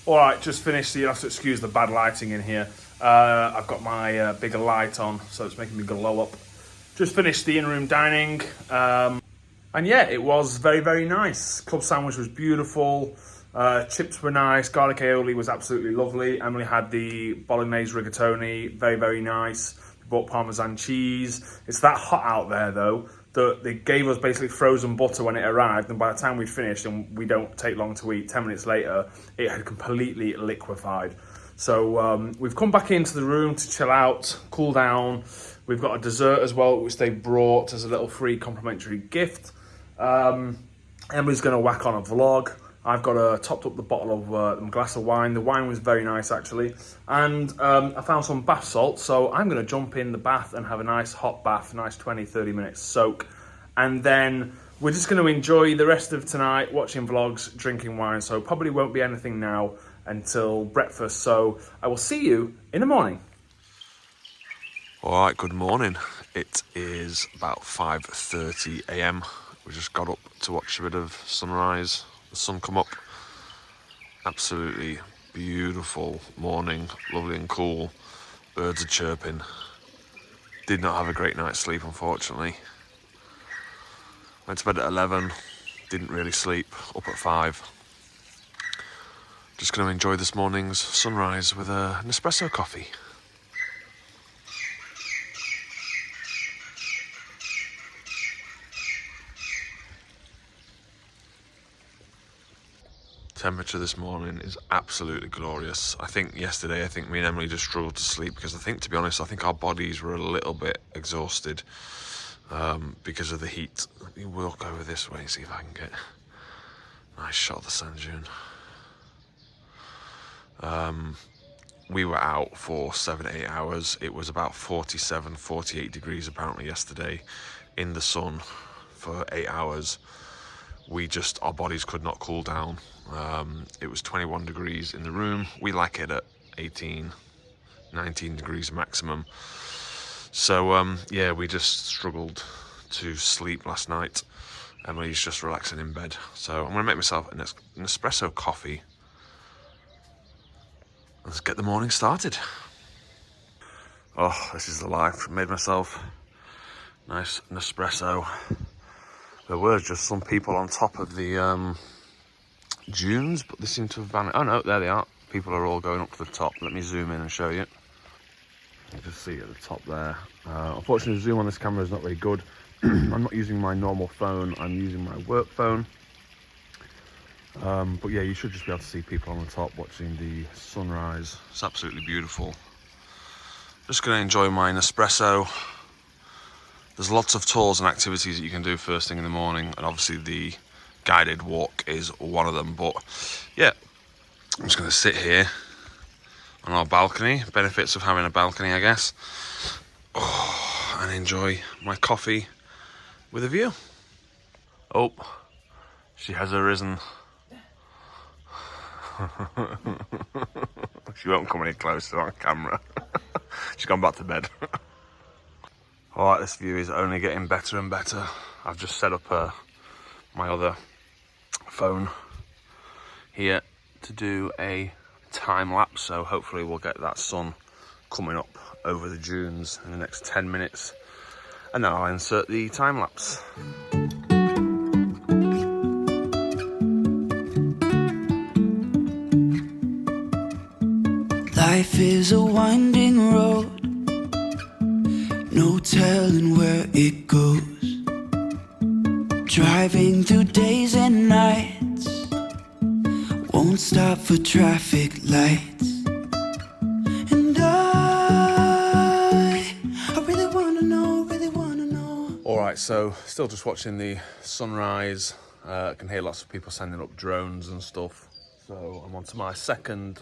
S1: All right, just finished. So you have to excuse the bad lighting in here. I've got my bigger light on, so it's making me glow up. Just finished the in-room dining. And yeah, it was very, very nice. Club sandwich was beautiful. Chips were nice. Garlic aioli was absolutely lovely. Emily had the bolognese rigatoni, very, very nice. We bought Parmesan cheese. It's that hot out there, though, that they gave us basically frozen butter when it arrived. And by the time we finished, and we don't take long to eat, 10 minutes later, it had completely liquefied. So we've come back into the room to chill out, cool down. We've got a dessert as well, which they brought as a little free complimentary gift. Emily's going to whack on a vlog. I've got topped up the bottle of glass of wine. The wine was very nice, actually. And I found some bath salts, so I'm going to jump in the bath and have a nice hot bath, nice 20, 30 minutes soak. And then we're just going to enjoy the rest of tonight, watching vlogs, drinking wine. So probably won't be anything now until breakfast. So I will see you in the morning.
S4: All right, good morning. It is about 5:30 a.m. We just got up to watch a bit of sunrise, the sun come up. Absolutely beautiful morning, lovely and cool. Birds are chirping. Did not have a great night's sleep, unfortunately. Went to bed at 11, didn't really sleep, up at 5. Just going to enjoy this morning's sunrise with an espresso coffee. Temperature this morning is absolutely glorious. I think me and Emily just struggled to sleep because to be honest, our bodies were a little bit exhausted because of the heat. Let me walk over this way and see if I can get a nice shot of the sand dune. We were out for 7-8 hours. It was about 47, 48 degrees apparently yesterday in the sun for 8 hours. our bodies could not cool down. It was 21 degrees in the room. We like it at 18, 19 degrees maximum. So yeah, we just struggled to sleep last night. Emily's just relaxing in bed. So I'm gonna make myself an espresso coffee. Let's get the morning started. Oh, this is the life. Made myself nice Nespresso. There were just some people on top of the dunes, but they seem to have vanished. Oh no, there they are. People are all going up to the top. Let me zoom in and show you. You can see at the top there. Unfortunately, the zoom on this camera is not very good. I'm not using my normal phone, I'm using my work phone. But yeah, you should just be able to see people on the top watching the sunrise. It's absolutely beautiful. Just going to enjoy my Nespresso. There's lots of tours and activities that you can do first thing in the morning, and obviously the guided walk is one of them. But yeah, I'm just going to sit here on our balcony. Benefits of having a balcony, I guess. Oh, and enjoy my coffee with a view. Oh, she has arisen. She won't come any closer on camera. She's gone back to bed. Alright, this view is only getting better and better. I've just set up my other phone here to do a time lapse, so hopefully we'll get that sun coming up over the dunes in the next 10 minutes, and then I'll insert the time lapse.
S3: Life is a winding road, no telling where it goes. Driving through days and nights, won't stop for traffic lights. And I really wanna know.
S1: Alright, so still just watching the sunrise. I can hear lots of people sending up drones and stuff. So I'm on to my second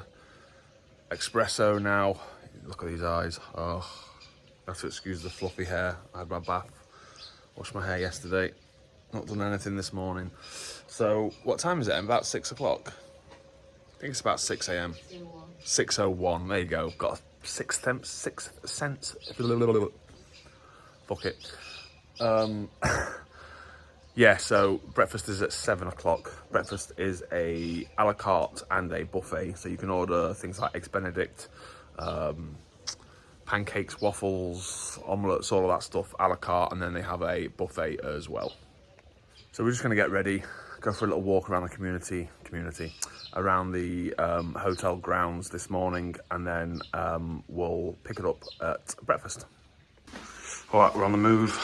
S1: espresso now. Look at these eyes. Oh, I have to excuse the fluffy hair. I had my bath, washed my hair yesterday, not done anything this morning. So what time is it? About 6 o'clock. I think it's about 6 a.m. 6:01. There you go. Got a sixth sense. Fuck it. Yeah, so breakfast is at 7 o'clock. Breakfast is a la carte and a buffet. So you can order things like Eggs Benedict, pancakes, waffles, omelettes, all of that stuff a la carte. And then they have a buffet as well. So we're just gonna get ready, go for a little walk around the community, around the hotel grounds this morning. And then we'll pick it up at breakfast. All right, we're on the move.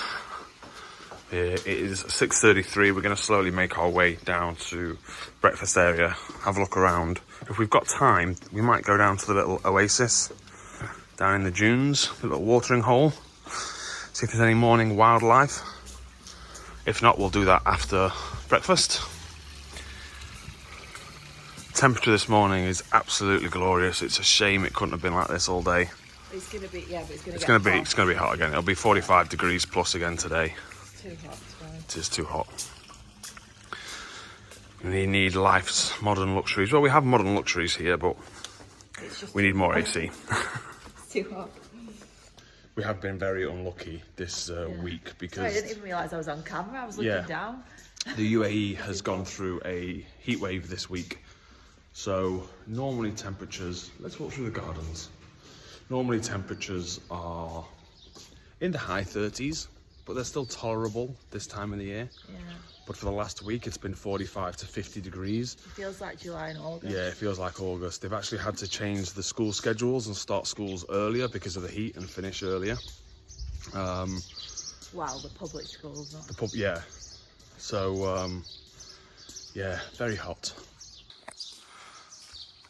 S1: It is 6:33. We're going to slowly make our way down to breakfast area, have a look around. If we've got time, we might go down to the little Oasis down in the dunes, the little watering hole, see if there's any morning wildlife. If not, we'll do that after breakfast. Temperature this morning is absolutely glorious. It's a shame it couldn't have been like this all day.
S2: It's going to be, yeah, but
S1: It's going to be hot again. It'll be 45 degrees plus again today.
S2: too hot.
S1: It is too hot. We need life's modern luxuries. Well, we have modern luxuries here, but we need more AC.
S2: It's too hot.
S1: We have been very unlucky this week because...
S2: Sorry, I didn't even realise I was on camera. I was looking down.
S1: The UAE has gone through a heat wave this week. So normally temperatures... Let's walk through the gardens. Normally temperatures are in the high 30s, but they're still tolerable this time of the year.
S2: Yeah.
S1: But for the last week, it's been 45 to 50 degrees.
S2: It feels like July and August.
S1: Yeah, it feels like August. They've actually had to change the school schedules and start schools earlier because of the heat and finish earlier.
S2: Wow, the public schools. Not...
S1: The pub, yeah. So, yeah, very hot.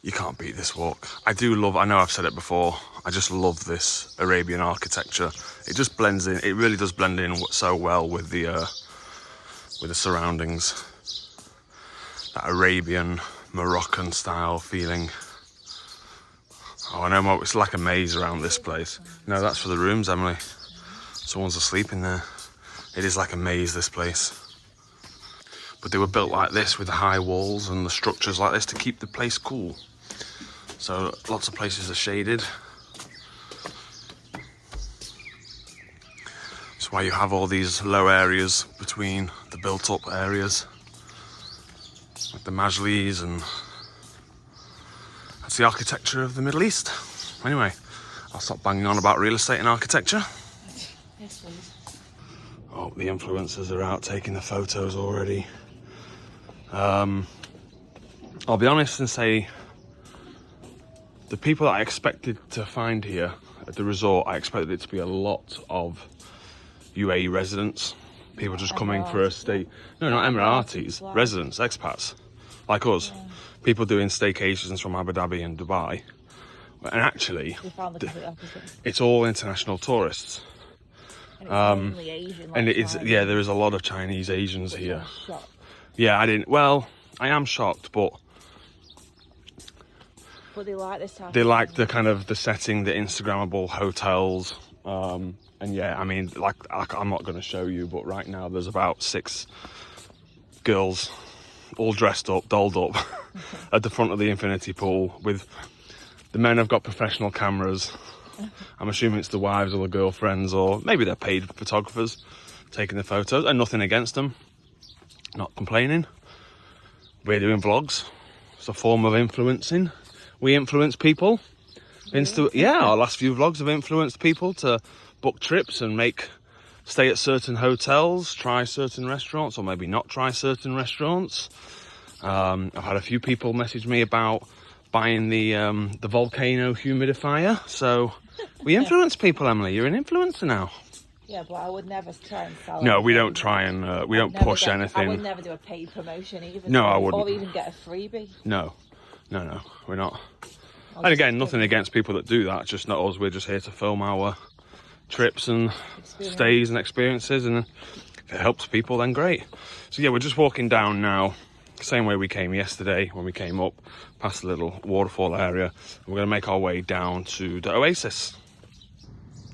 S1: You can't beat this walk. I know I've said it before, I just love this Arabian architecture. It just blends in, it really does blend in so well with the surroundings. That Arabian, Moroccan style feeling. Oh, I know, it's like a maze around this place. No, that's for the rooms, Emily. Someone's asleep in there. It is like a maze, this place.
S4: but they were built like this with the high walls and the structures like this to keep the place cool. So lots of places are shaded. That's why you have all these low areas between the built-up areas, like the Majlis, and that's the architecture of the Middle East. Anyway, I'll stop banging on about real estate and architecture.
S2: Yes, please.
S4: Oh, the influencers are out taking the photos already. I'll be honest and say the people that I expected to find here at the resort, I expected it to be a lot of UAE residents, people just coming for a stay. No, not Emiratis, residents, expats, like us. Yeah. People doing staycations from Abu Dhabi and Dubai. And actually, it's all international tourists.
S2: And it's mainly Asian,
S4: and it's, yeah, there is a lot of Chinese Asians here. Yeah, I am shocked, but
S2: they like this type.
S4: They like the kind of the setting, the Instagrammable hotels. And yeah, I mean, like I'm not going to show you, but right now there's about 6 girls all dressed up, dolled up at the front of the infinity pool. With the men have got professional cameras. I'm assuming it's the wives or the girlfriends, or maybe they're paid photographers taking the photos, and nothing against them. Not complaining. We're doing vlogs. It's a form of influencing. We influence people. Our last few vlogs have influenced people to book trips and stay at certain hotels, try certain restaurants, or maybe not try certain restaurants. I've had a few people message me about buying the volcano humidifier. So we influence people, Emily. You're an influencer now.
S2: Yeah, but I would never try and sell.
S4: No, we don't try and we don't push anything.
S2: I would never do a paid promotion either.
S4: No, I wouldn't.
S2: Or even get a freebie.
S4: No, we're not. And again, nothing against people that do that. Just not us. We're just here to film our trips and stays and experiences, and if it helps people, then great. So yeah, we're just walking down now, same way we came yesterday when we came up past the little waterfall area. We're going to make our way down to the Oasis.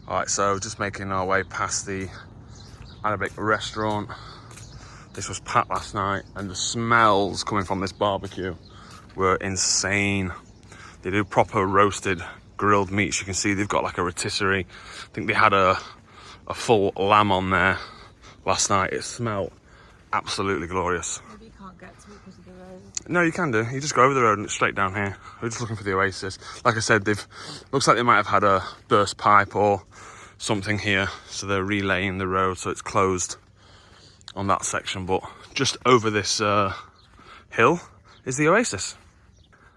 S4: All right, so just making our way past the Arabic restaurant. This was packed last night, and the smells coming from this barbecue were insane. They do proper roasted grilled meats. You can see they've got like a rotisserie. I think they had a full lamb on there last night. It smelled absolutely glorious.
S2: Maybe you can't get to it because of the road.
S4: No, you can do. You just go over the road and it's straight down here. We're just looking for the Oasis. Like I said, looks like they might have had a burst pipe or something here, so they're relaying the road, so it's closed on that section. But just over this hill is the Oasis.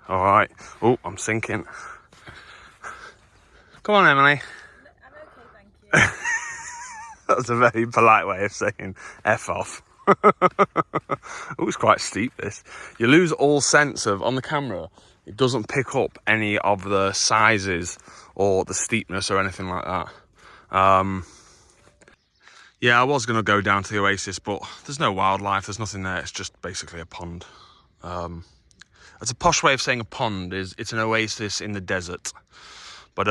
S4: All right. Oh, I'm sinking. Come on, Emily.
S2: I'm okay, thank you.
S4: That was a very polite way of saying F off. Oh, it's quite steep, this. You lose all sense of, on the camera, it doesn't pick up any of the sizes or the steepness or anything like that. Yeah, I was going to go down to the Oasis, but there's no wildlife, there's nothing there. It's just basically a pond. It's a posh way of saying a pond. It's an oasis in the desert. But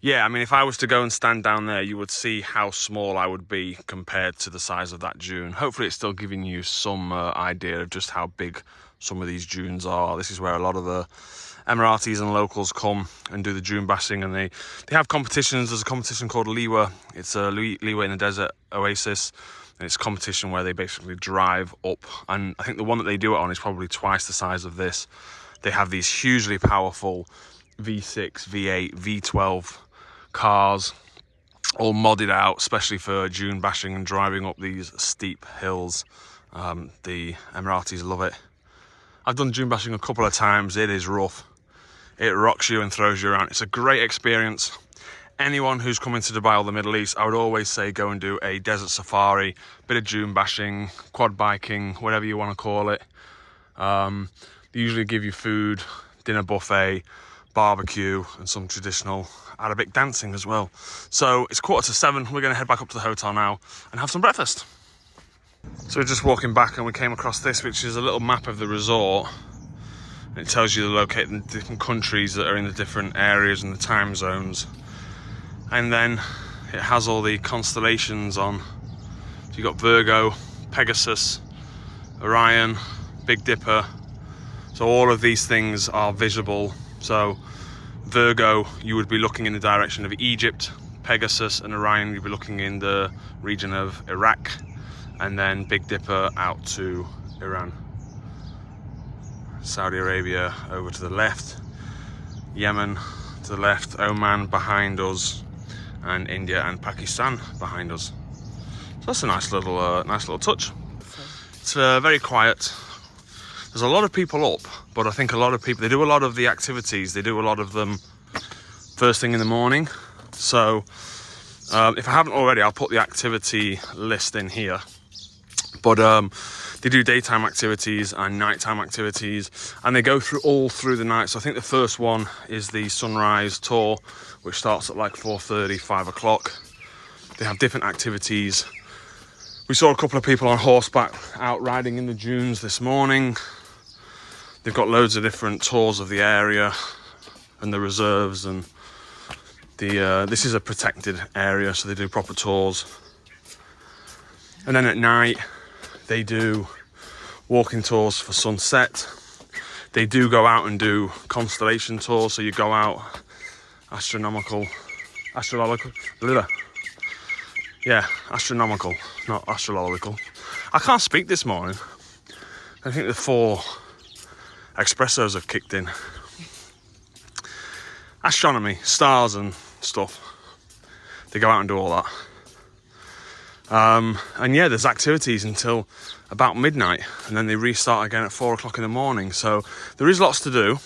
S4: yeah, I mean, if I was to go and stand down there, you would see how small I would be compared to the size of that dune. Hopefully it's still giving you some idea of just how big some of these dunes are. This is where a lot of the Emiratis and locals come and do the dune bashing, and they have competitions. There's a competition called Liwa. It's a Liwa in the Desert Oasis, and it's a competition where they basically drive up, and I think the one that they do it on is probably twice the size of this. They have these hugely powerful V6, V8, V12 cars, all modded out, especially for dune bashing and driving up these steep hills. The Emiratis love it. I've done dune bashing a couple of times. It is rough. It rocks you and throws you around. It's a great experience. Anyone who's coming to Dubai or the Middle East, I would always say go and do a desert safari, bit of dune bashing, quad biking, whatever you want to call it. They usually give you food, dinner buffet, barbecue, and some traditional Arabic dancing as well. So it's 7:15. We're going to head back up to the hotel now and have some breakfast. So we're just walking back and we came across this, which is a little map of the resort. It tells you the different countries that are in the different areas and the time zones. And then it has all the constellations on. So you've got Virgo, Pegasus,
S1: Orion, Big Dipper. So all of these things are visible. So Virgo, you would be looking in the direction of Egypt. Pegasus and Orion, you'd be looking in the region of Iraq. And then Big Dipper out to Iran. Saudi Arabia over to the left. Yemen to the left. Oman behind us. And India and Pakistan behind us. So that's a nice little touch. It's very quiet. There's a lot of people up, but I think a lot of people, they do a lot of the activities, they do a lot of them first thing in the morning. So if I haven't already, I'll put the activity list in here. But they do daytime activities and nighttime activities, and they go through all through the night. So I think the first one is the sunrise tour, which starts at like 4:30, 5 o'clock. They have different activities. We saw a couple of people on horseback out riding in the dunes this morning. They've got loads of different tours of the area and the reserves, and this is a protected area, so they do proper tours. And then at night, they do walking tours for sunset. They do go out and do constellation tours, so you go out astronomical, not astrological. I can't speak this morning. I think the 4 espressos have kicked in. Astronomy, stars and stuff. They go out and do all that. And yeah, there's activities until about midnight, and then they restart again at 4 o'clock in the morning. So there is lots to do.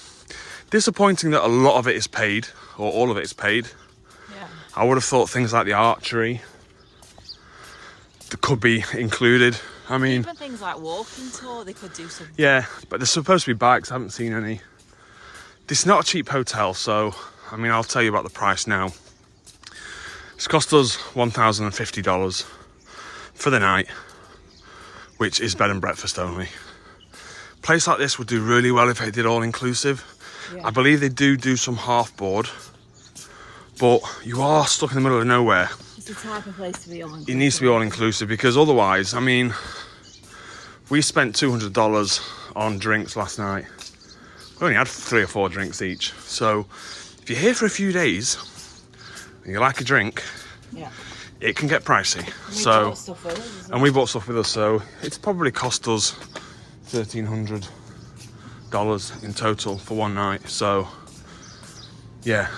S1: Disappointing that a lot of it is paid, or all of it is paid.
S2: Yeah.
S1: I would have thought things like the archery that could be included. I mean,
S2: even things like walking tour, they could do some.
S1: yeah, but there's supposed to be bikes. I haven't seen any. This is not a cheap hotel, so I mean, I'll tell you about the price now. It's cost us $1,050 for the night, which is bed and breakfast only. Place like this would do really well if they did all inclusive.
S2: Yeah.
S1: I believe they do some half board, but you are stuck in the middle of nowhere.
S2: It's the type of place to be all inclusive.
S1: It needs to be all inclusive, because otherwise, I mean, we spent $200 on drinks last night. We only had 3 or 4 drinks each. So if you're here for a few days and you like a drink,
S2: Yeah.
S1: it can get pricey.
S2: We bought stuff with us,
S1: and we bought stuff with us, so it's probably cost us $1,300 in total for one night. So yeah,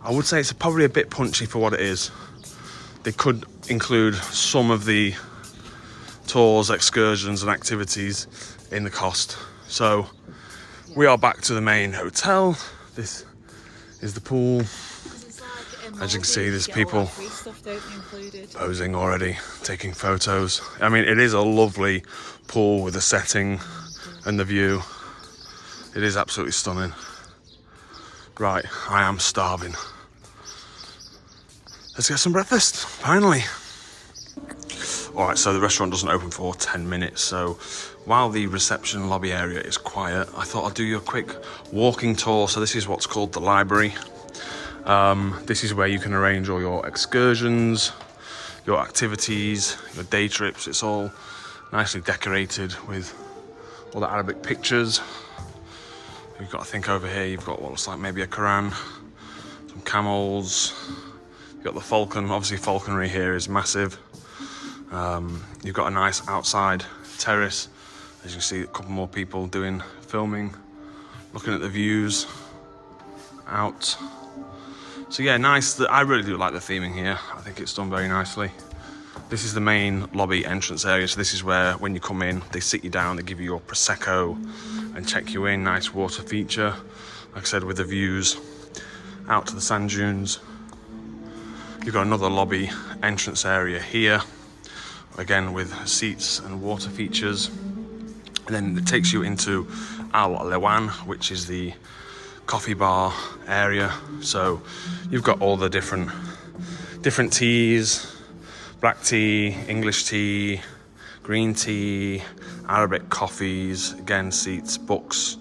S1: I would say it's probably a bit punchy for what it is. They could include some of the tours, excursions and activities in the cost. So we are back to the main hotel. This is the pool. As you can see, there's people posing already, taking photos. I mean, it is a lovely pool with the setting and the view. It is absolutely stunning. Right, I am starving. Let's get some breakfast, finally. All right, so the restaurant doesn't open for 10 minutes. So while the reception lobby area is quiet, I thought I'd do you a quick walking tour. So this is what's called the library. This is where you can arrange all your excursions, your activities, your day trips. It's all nicely decorated with all the Arabic pictures. You've got to think over here, you've got what looks like maybe a Quran, some camels. You've got the falcon. Obviously falconry here is massive. You've got a nice outside terrace. As you can see, a couple more people doing filming, looking at the views out. So yeah, nice. I really do like the theming here. I think it's done very nicely. This is the main lobby entrance area. So this is where, when you come in, they sit you down, they give you your Prosecco and check you in. Nice water feature, like I said, with the views out to the sand dunes. You've got another lobby entrance area here, again with seats and water features. And then it takes you into Al Lewan, which is the coffee bar area. So you've got all the different teas, black tea, English tea, green tea, Arabic coffees, again seats, books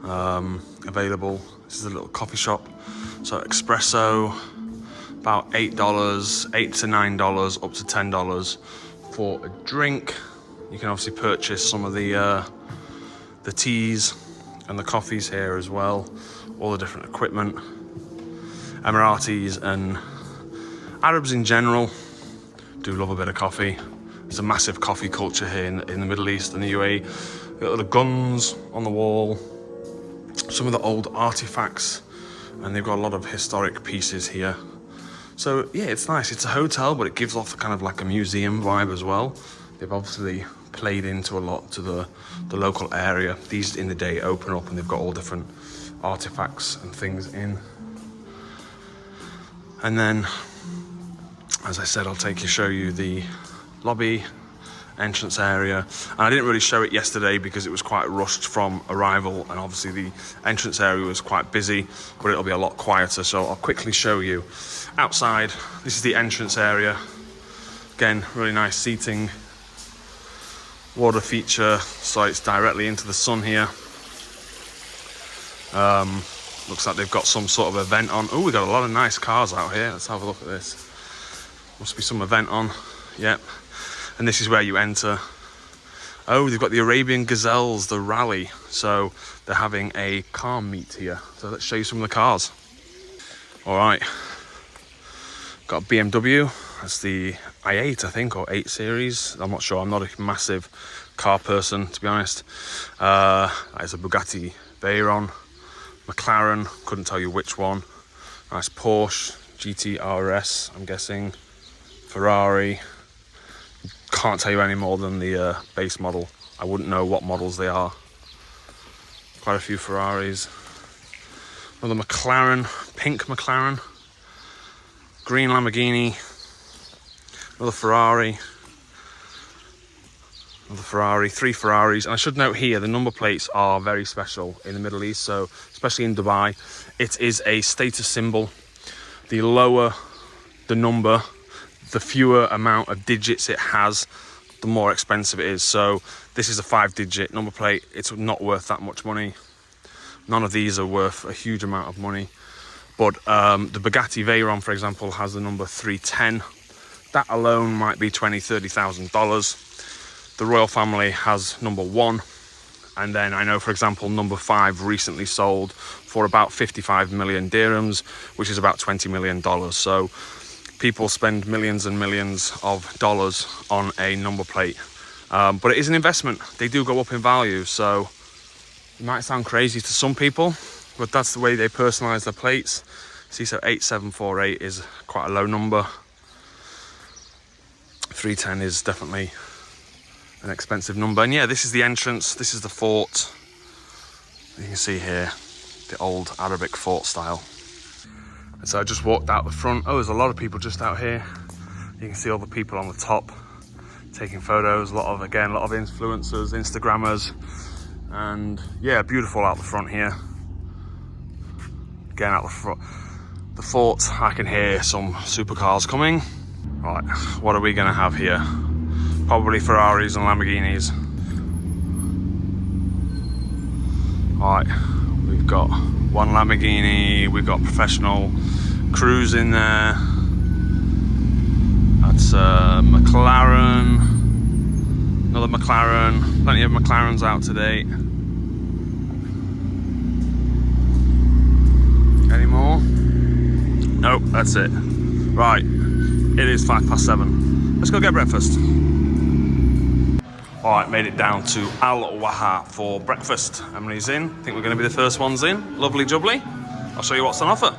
S1: available. This is a little coffee shop. So espresso, about $8, $8 to $9, up to $10 for a drink.
S4: You can obviously purchase some of the teas and the coffees here as well. All the different equipment. Emiratis and Arabs in general do love a bit of coffee. There's a massive coffee culture here in the Middle East and the UAE. You've got the guns on the wall, some of the old artifacts, and they've got a lot of historic pieces here. So yeah, it's nice. It's a hotel, but it gives off kind of like a museum vibe as well. They've obviously played into a lot to the local area. These in the day open up and they've got all different artifacts and things in. And then, as I said, I'll show you the lobby, entrance area. And I didn't really show it yesterday because it was quite rushed from arrival, and obviously the entrance area was quite busy, but it'll be a lot quieter. So I'll quickly show you outside. This is the entrance area. Again, really nice seating. Water feature, so it's directly into the sun here. Looks like they've got some sort of event on. Oh, we've got a lot of nice cars out here. Let's have a look at this. Must be some event on. Yep. And this is where you enter. Oh, they've got the Arabian Gazelles, the rally. So they're having a car meet here. So let's show you some of the cars. All right. Got a BMW. That's the i8, I think, or 8 Series. I'm not sure. I'm not a massive car person, to be honest. There's a Bugatti Veyron. McLaren, couldn't tell you which one. Nice Porsche, GT-RS, I'm guessing. Ferrari. Can't tell you any more than the base model. I wouldn't know what models they are. Quite a few Ferraris. Another McLaren, pink McLaren. Green Lamborghini. Another Ferrari. Another Ferrari, 3 Ferraris. And I should note here, the number plates are very special in the Middle East. So, especially in Dubai, it is a status symbol. The lower the number, the fewer amount of digits it has, the more expensive it is. So this is a 5-digit number plate. It's not worth that much money. None of these are worth a huge amount of money. But the Bugatti Veyron, for example, has the number 310. That alone might be $20,000-$30,000. The royal family has number 1. And then I know, for example, number 5 recently sold for about 55 million dirhams, which is about $20 million. So people spend millions and millions of dollars on a number plate. But it is an investment. They do go up in value. So it might sound crazy to some people, but that's the way they personalize their plates. See, so 8748 is quite a low number. 310 is definitely an expensive number. And yeah, this is the entrance. This is the fort. You can see here the old Arabic fort style. And so I just walked out the front. Oh, there's a lot of people just out here. You can see all the people on the top taking photos. A lot of influencers, Instagrammers, and yeah, beautiful out the front here. Again, out the front, the fort. I can hear some supercars coming. Right, what are we going to have here? Probably Ferraris and Lamborghinis. Right, we've got one Lamborghini, we've got professional crews in there. That's McLaren, another McLaren, plenty of McLarens out today. Any more? Nope, that's it. Right, it is 7:05. Let's go get breakfast. All right, made it down to Al Waha for breakfast. Emily's in. I think we're going to be the first ones in. Lovely jubbly. I'll show you what's on offer.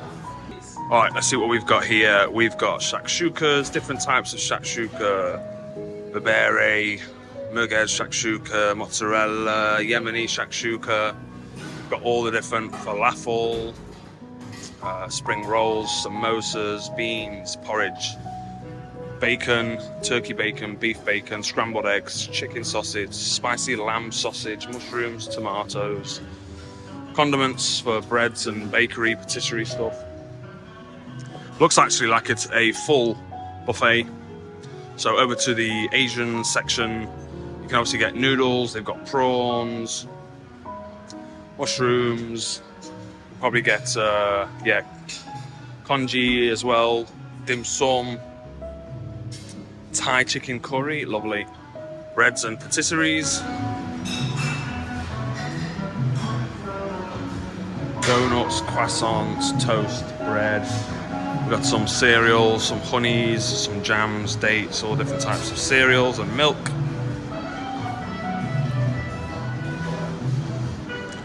S4: All right, let's see what we've got here. We've got shakshukas, different types of shakshuka. Berbere, merguez shakshuka, mozzarella, Yemeni shakshuka. We've got all the different falafel, spring rolls, samosas, beans, porridge, bacon, turkey bacon, beef bacon, scrambled eggs, chicken sausage, spicy lamb sausage, mushrooms, tomatoes, condiments for breads and bakery, patisserie stuff. Looks actually like it's a full buffet. So over to the Asian section, you can obviously get noodles, they've got prawns, mushrooms, probably get congee as well, dim sum, Thai chicken curry, lovely. breads and patisseries. Donuts, croissants, toast, bread. We've got some cereals, some honeys, some jams, dates, all different types of cereals and milk.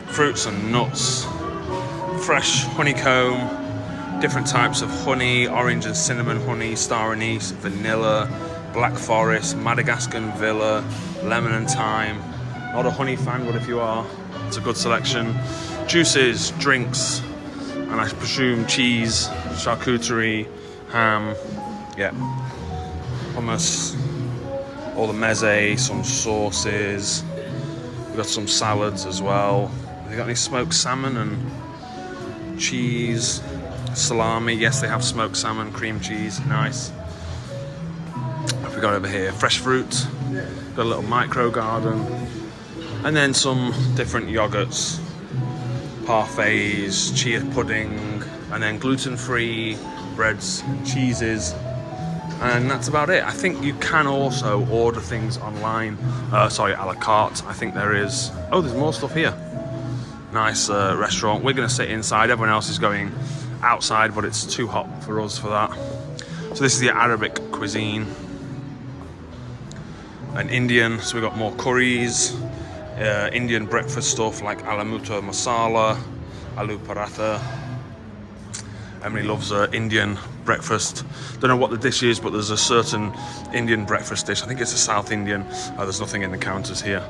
S4: Fruits and nuts. Fresh honeycomb, different types of honey, orange and cinnamon honey, star anise, vanilla, black forest, Madagascar Villa, lemon and thyme. Not a honey fan, but if you are, it's a good selection. Juices, drinks, and I presume cheese, charcuterie, ham, yeah, hummus, all the meze, some sauces. We've got some salads as well. Have you got any smoked salmon and cheese, salami? Yes, they have smoked salmon, cream cheese, nice. What have we got over here? Fresh fruit, got a little micro garden, and then some different yogurts, parfaits, chia pudding, and then gluten-free breads, cheeses, and that's about it. I think you can also order things online, a la carte. I think there is, oh, there's more stuff here. Nice restaurant. We're gonna sit inside, everyone else is going outside, but it's too hot for us for that. So this is the Arabic cuisine. And Indian, so we've got more curries, Indian breakfast stuff like alamuta masala, aloo paratha. Emily loves Indian breakfast. Don't know what the dish is, but there's a certain Indian breakfast dish. I think it's a South Indian. There's nothing in the counters here,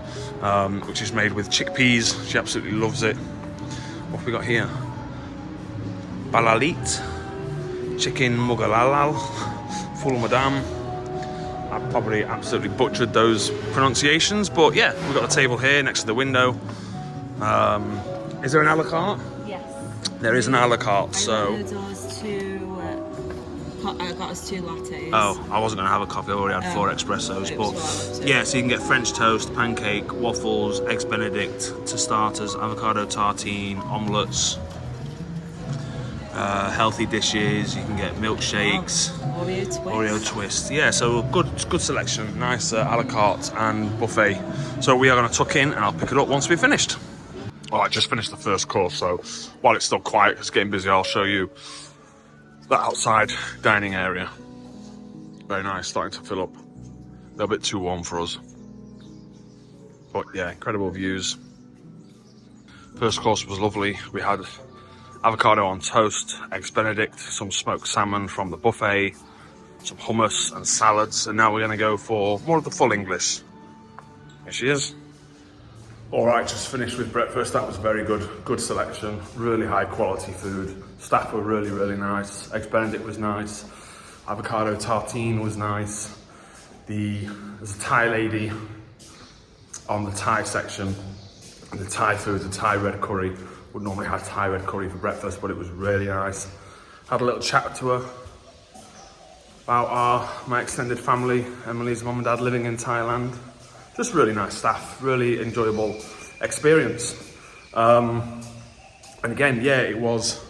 S4: which is made with chickpeas. She absolutely loves it. What have we got here? Balalit, chicken mugalalal, full madam. I probably absolutely butchered those pronunciations, but yeah, we've got a table here next to the window. Is there an a la carte?
S2: Yes.
S4: There is an a la carte, so...
S2: I got us 2 lattes.
S4: Oh, I wasn't going to have a coffee, I already had 4 espressos, but yeah, so you can get French toast, pancake, waffles, eggs benedict to starters, avocado tartine, omelettes, healthy dishes, you can get milkshakes, Oreo twist. Yeah, so good selection, nice a la carte and buffet. So we are going to tuck in and I'll pick it up once we've finished. Well, I just finished the first course, so while it's still quiet, it's getting busy, I'll show you the outside dining area. Very nice, starting to fill up. A little bit too warm for us. But yeah, incredible views. First course was lovely. We had avocado on toast, eggs benedict, some smoked salmon from the buffet, some hummus and salads, and now we're going to go for more of the full English. Here she is.
S1: All right, just finished with breakfast. That was very good selection, really high quality food. Staff were really nice. Eggs benedict was nice. Avocado tartine was nice. There's a Thai lady on the Thai section, and the Thai food, the Thai red curry. Would normally have Thai red curry for breakfast, but it was really nice. Had a little chat to her about my extended family, Emily's mum and dad living in Thailand. Just really nice staff, really enjoyable experience. And again, yeah, it was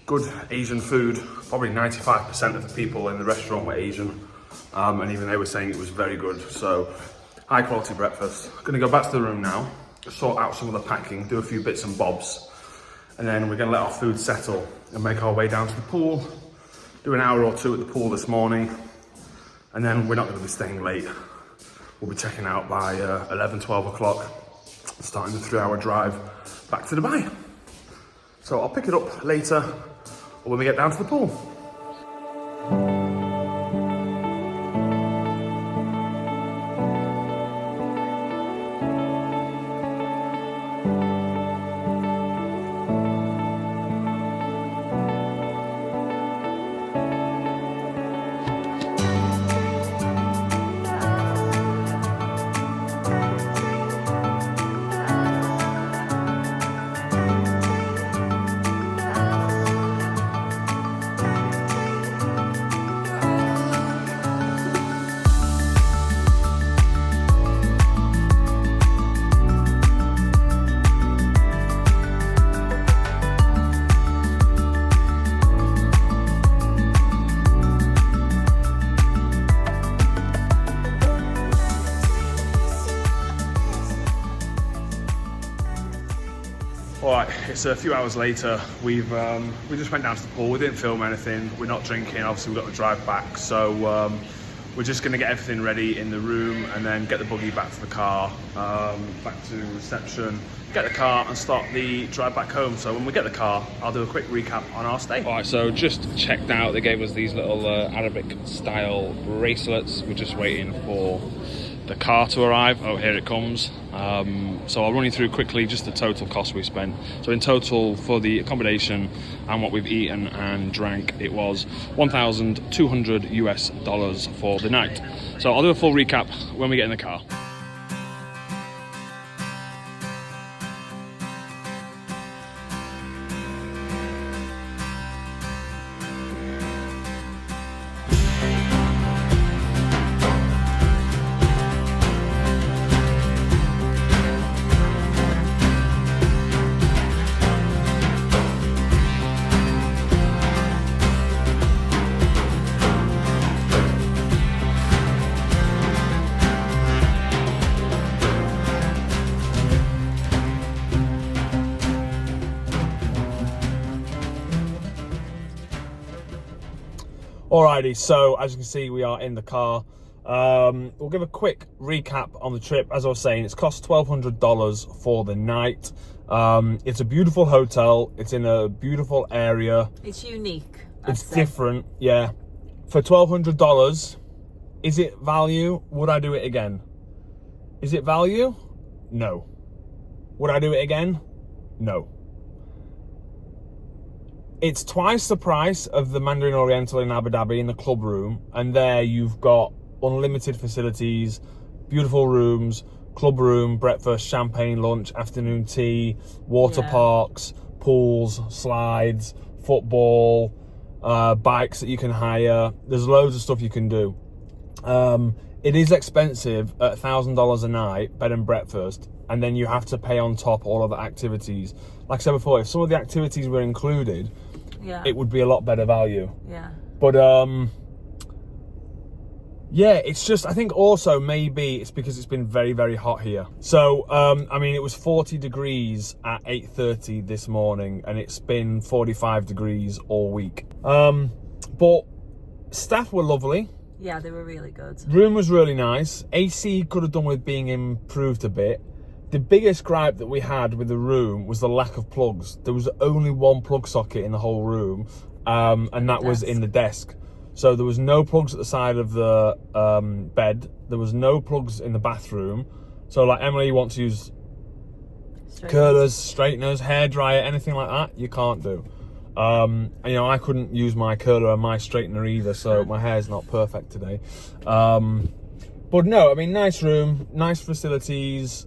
S1: good Asian food. Probably 95% of the people in the restaurant were Asian. And even they were saying it was very good. So high quality breakfast. Gonna go back to the room now, sort out some of the packing, do a few bits and bobs. And then we're gonna let our food settle and make our way down to the pool. Do an hour or 2 at the pool this morning. And then we're not gonna be staying late. We'll be checking out by 11, 12 o'clock, starting the 3-hour drive back to Dubai. So I'll pick it up later or when we get down to the pool. All right, it's a few hours later. We just went down to the pool. We didn't film anything. We're not drinking. Obviously, we've got to drive back. So we're just going to get everything ready in the room and then get the buggy back to the car, back to reception, get the car and start the drive back home. So when we get the car, I'll do a quick recap on our stay. All right, so just checked out. They gave us these little Arabic style bracelets. We're just waiting for the car to arrive. Oh, here it comes. So I'll run you through quickly just the total cost we spent. So in total for the accommodation and what we've eaten and drank, it was $1,200 for the night. So I'll do a full recap when we get in the car. Alrighty, so as you can see, we are in the car. We'll give a quick recap on the trip. As I was saying, it's cost $1,200 for the night. It's a beautiful hotel. It's in a beautiful area.
S2: It's unique.
S1: It's different, yeah. For $1,200, is it value? Would I do it again? Is it value? No. Would I do it again? No. It's twice the price of the Mandarin Oriental in Abu Dhabi in the club room, and there you've got unlimited facilities, beautiful rooms, club room, breakfast, champagne lunch, afternoon tea, water parks, pools, slides, football, bikes that you can hire. There's loads of stuff you can do. It is expensive at $1,000 a night, bed and breakfast, and then you have to pay on top all of the activities. Like I said before, if some of the activities were included, it would be a lot better value.
S2: Yeah.
S1: But yeah, it's just, I think also maybe it's because it's been very, very hot here. So, I mean, it was 40 degrees at 8:30 this morning, and it's been 45 degrees all week. But staff were lovely.
S2: Yeah, they were really good.
S1: Room was really nice. AC could have done with being improved a bit. The biggest gripe that we had with the room was the lack of plugs. There was only one plug socket in the whole room, and that was in the desk. So there was no plugs at the side of the bed. There was no plugs in the bathroom. So like, Emily, you want to use curlers, straighteners, hairdryer, anything like that, you can't do. And, you know, I couldn't use my curler and my straightener either, so my hair's not perfect today. But no, I mean, nice room, nice facilities,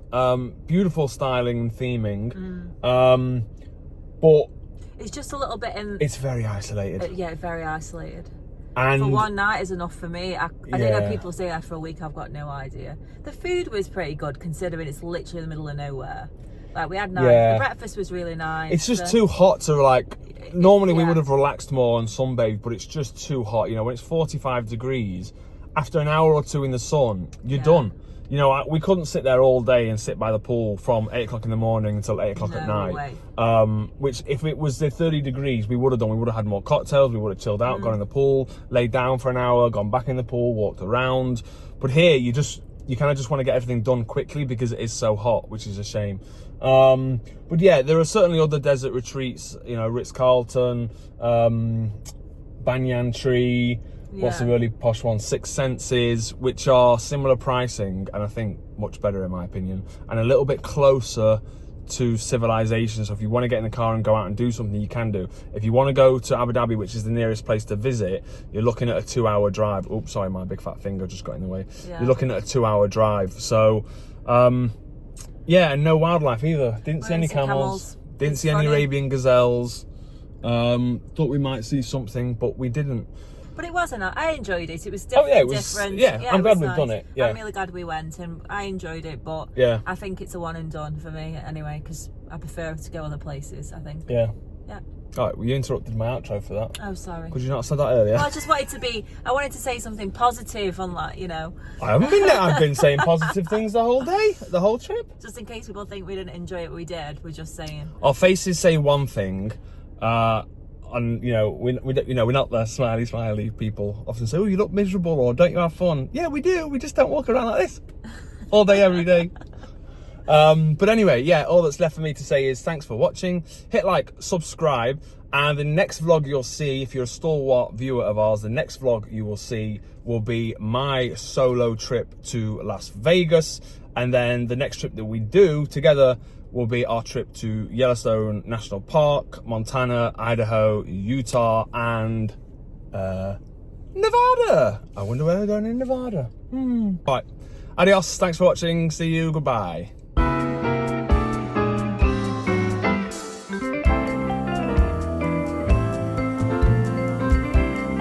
S1: beautiful styling and theming. But
S2: it's just a little bit in.
S1: It's very isolated.
S2: Yeah, very isolated.
S1: And
S2: for one night is enough for me. I don't know, people stay there for a week, I've got no idea. The food was pretty good considering it's literally in the middle of nowhere. Like, we had nice, the breakfast was really nice.
S1: It's just too hot to, like, normally we would have relaxed more and sunbathed, but it's just too hot. You know, when it's 45 degrees, after an hour or two in the sun, you're done. You know, we couldn't sit there all day and sit by the pool from 8 o'clock in the morning until 8 o'clock at night. Which, if it was the 30 degrees, we would have done. We would have had more cocktails, we would have chilled out, gone in the pool, laid down for an hour, gone back in the pool, walked around. But here, you kind of just want to get everything done quickly because it is so hot, which is a shame. But yeah, there are certainly other desert retreats, you know, Ritz-Carlton, Banyan Tree, what's the really posh one, Six Senses, which are similar pricing and I think much better in my opinion, and a little bit closer to civilization. So if you want to get in the car and go out and do something, you can do. If you want to go to Abu Dhabi, which is the nearest place to visit, you're looking at a 2-hour drive. Oops, sorry, my big fat finger just got in the way. You're looking at a 2-hour drive. So yeah, and no wildlife either. Didn't see any camels. Didn't see any Arabian gazelles. Thought we might see something, but we didn't.
S2: But it wasn't. I enjoyed it. It was definitely different.
S1: Yeah, I'm glad we've done it. Yeah.
S2: I'm really glad we went, and I enjoyed it. But I think it's a one and done for me anyway, because I prefer to go other places, I think.
S1: Yeah.
S2: Yeah.
S1: All right, well, you interrupted my outro for that.
S2: Oh, sorry.
S1: Could you not have said that earlier?
S2: Well, I wanted to say something positive on that, you know.
S1: I haven't been there. I've been saying positive things the whole day, the whole trip.
S2: Just in case people think we didn't enjoy it, we did. We're just saying.
S1: Our faces say one thing, and you know, we're not the smiley people. Often say, "Oh, you look miserable," or "Don't you have fun?" Yeah, we do. We just don't walk around like this all day, every day. But anyway, yeah, all that's left for me to say is thanks for watching. Hit like, subscribe, and the next vlog you'll see, if you're a stalwart viewer of ours, the next vlog you will see will be my solo trip to Las Vegas, and then the next trip that we do together will be our trip to Yellowstone National Park, Montana, Idaho, Utah, and Nevada. I wonder where we're going in Nevada. Right, adios, thanks for watching, see you, goodbye.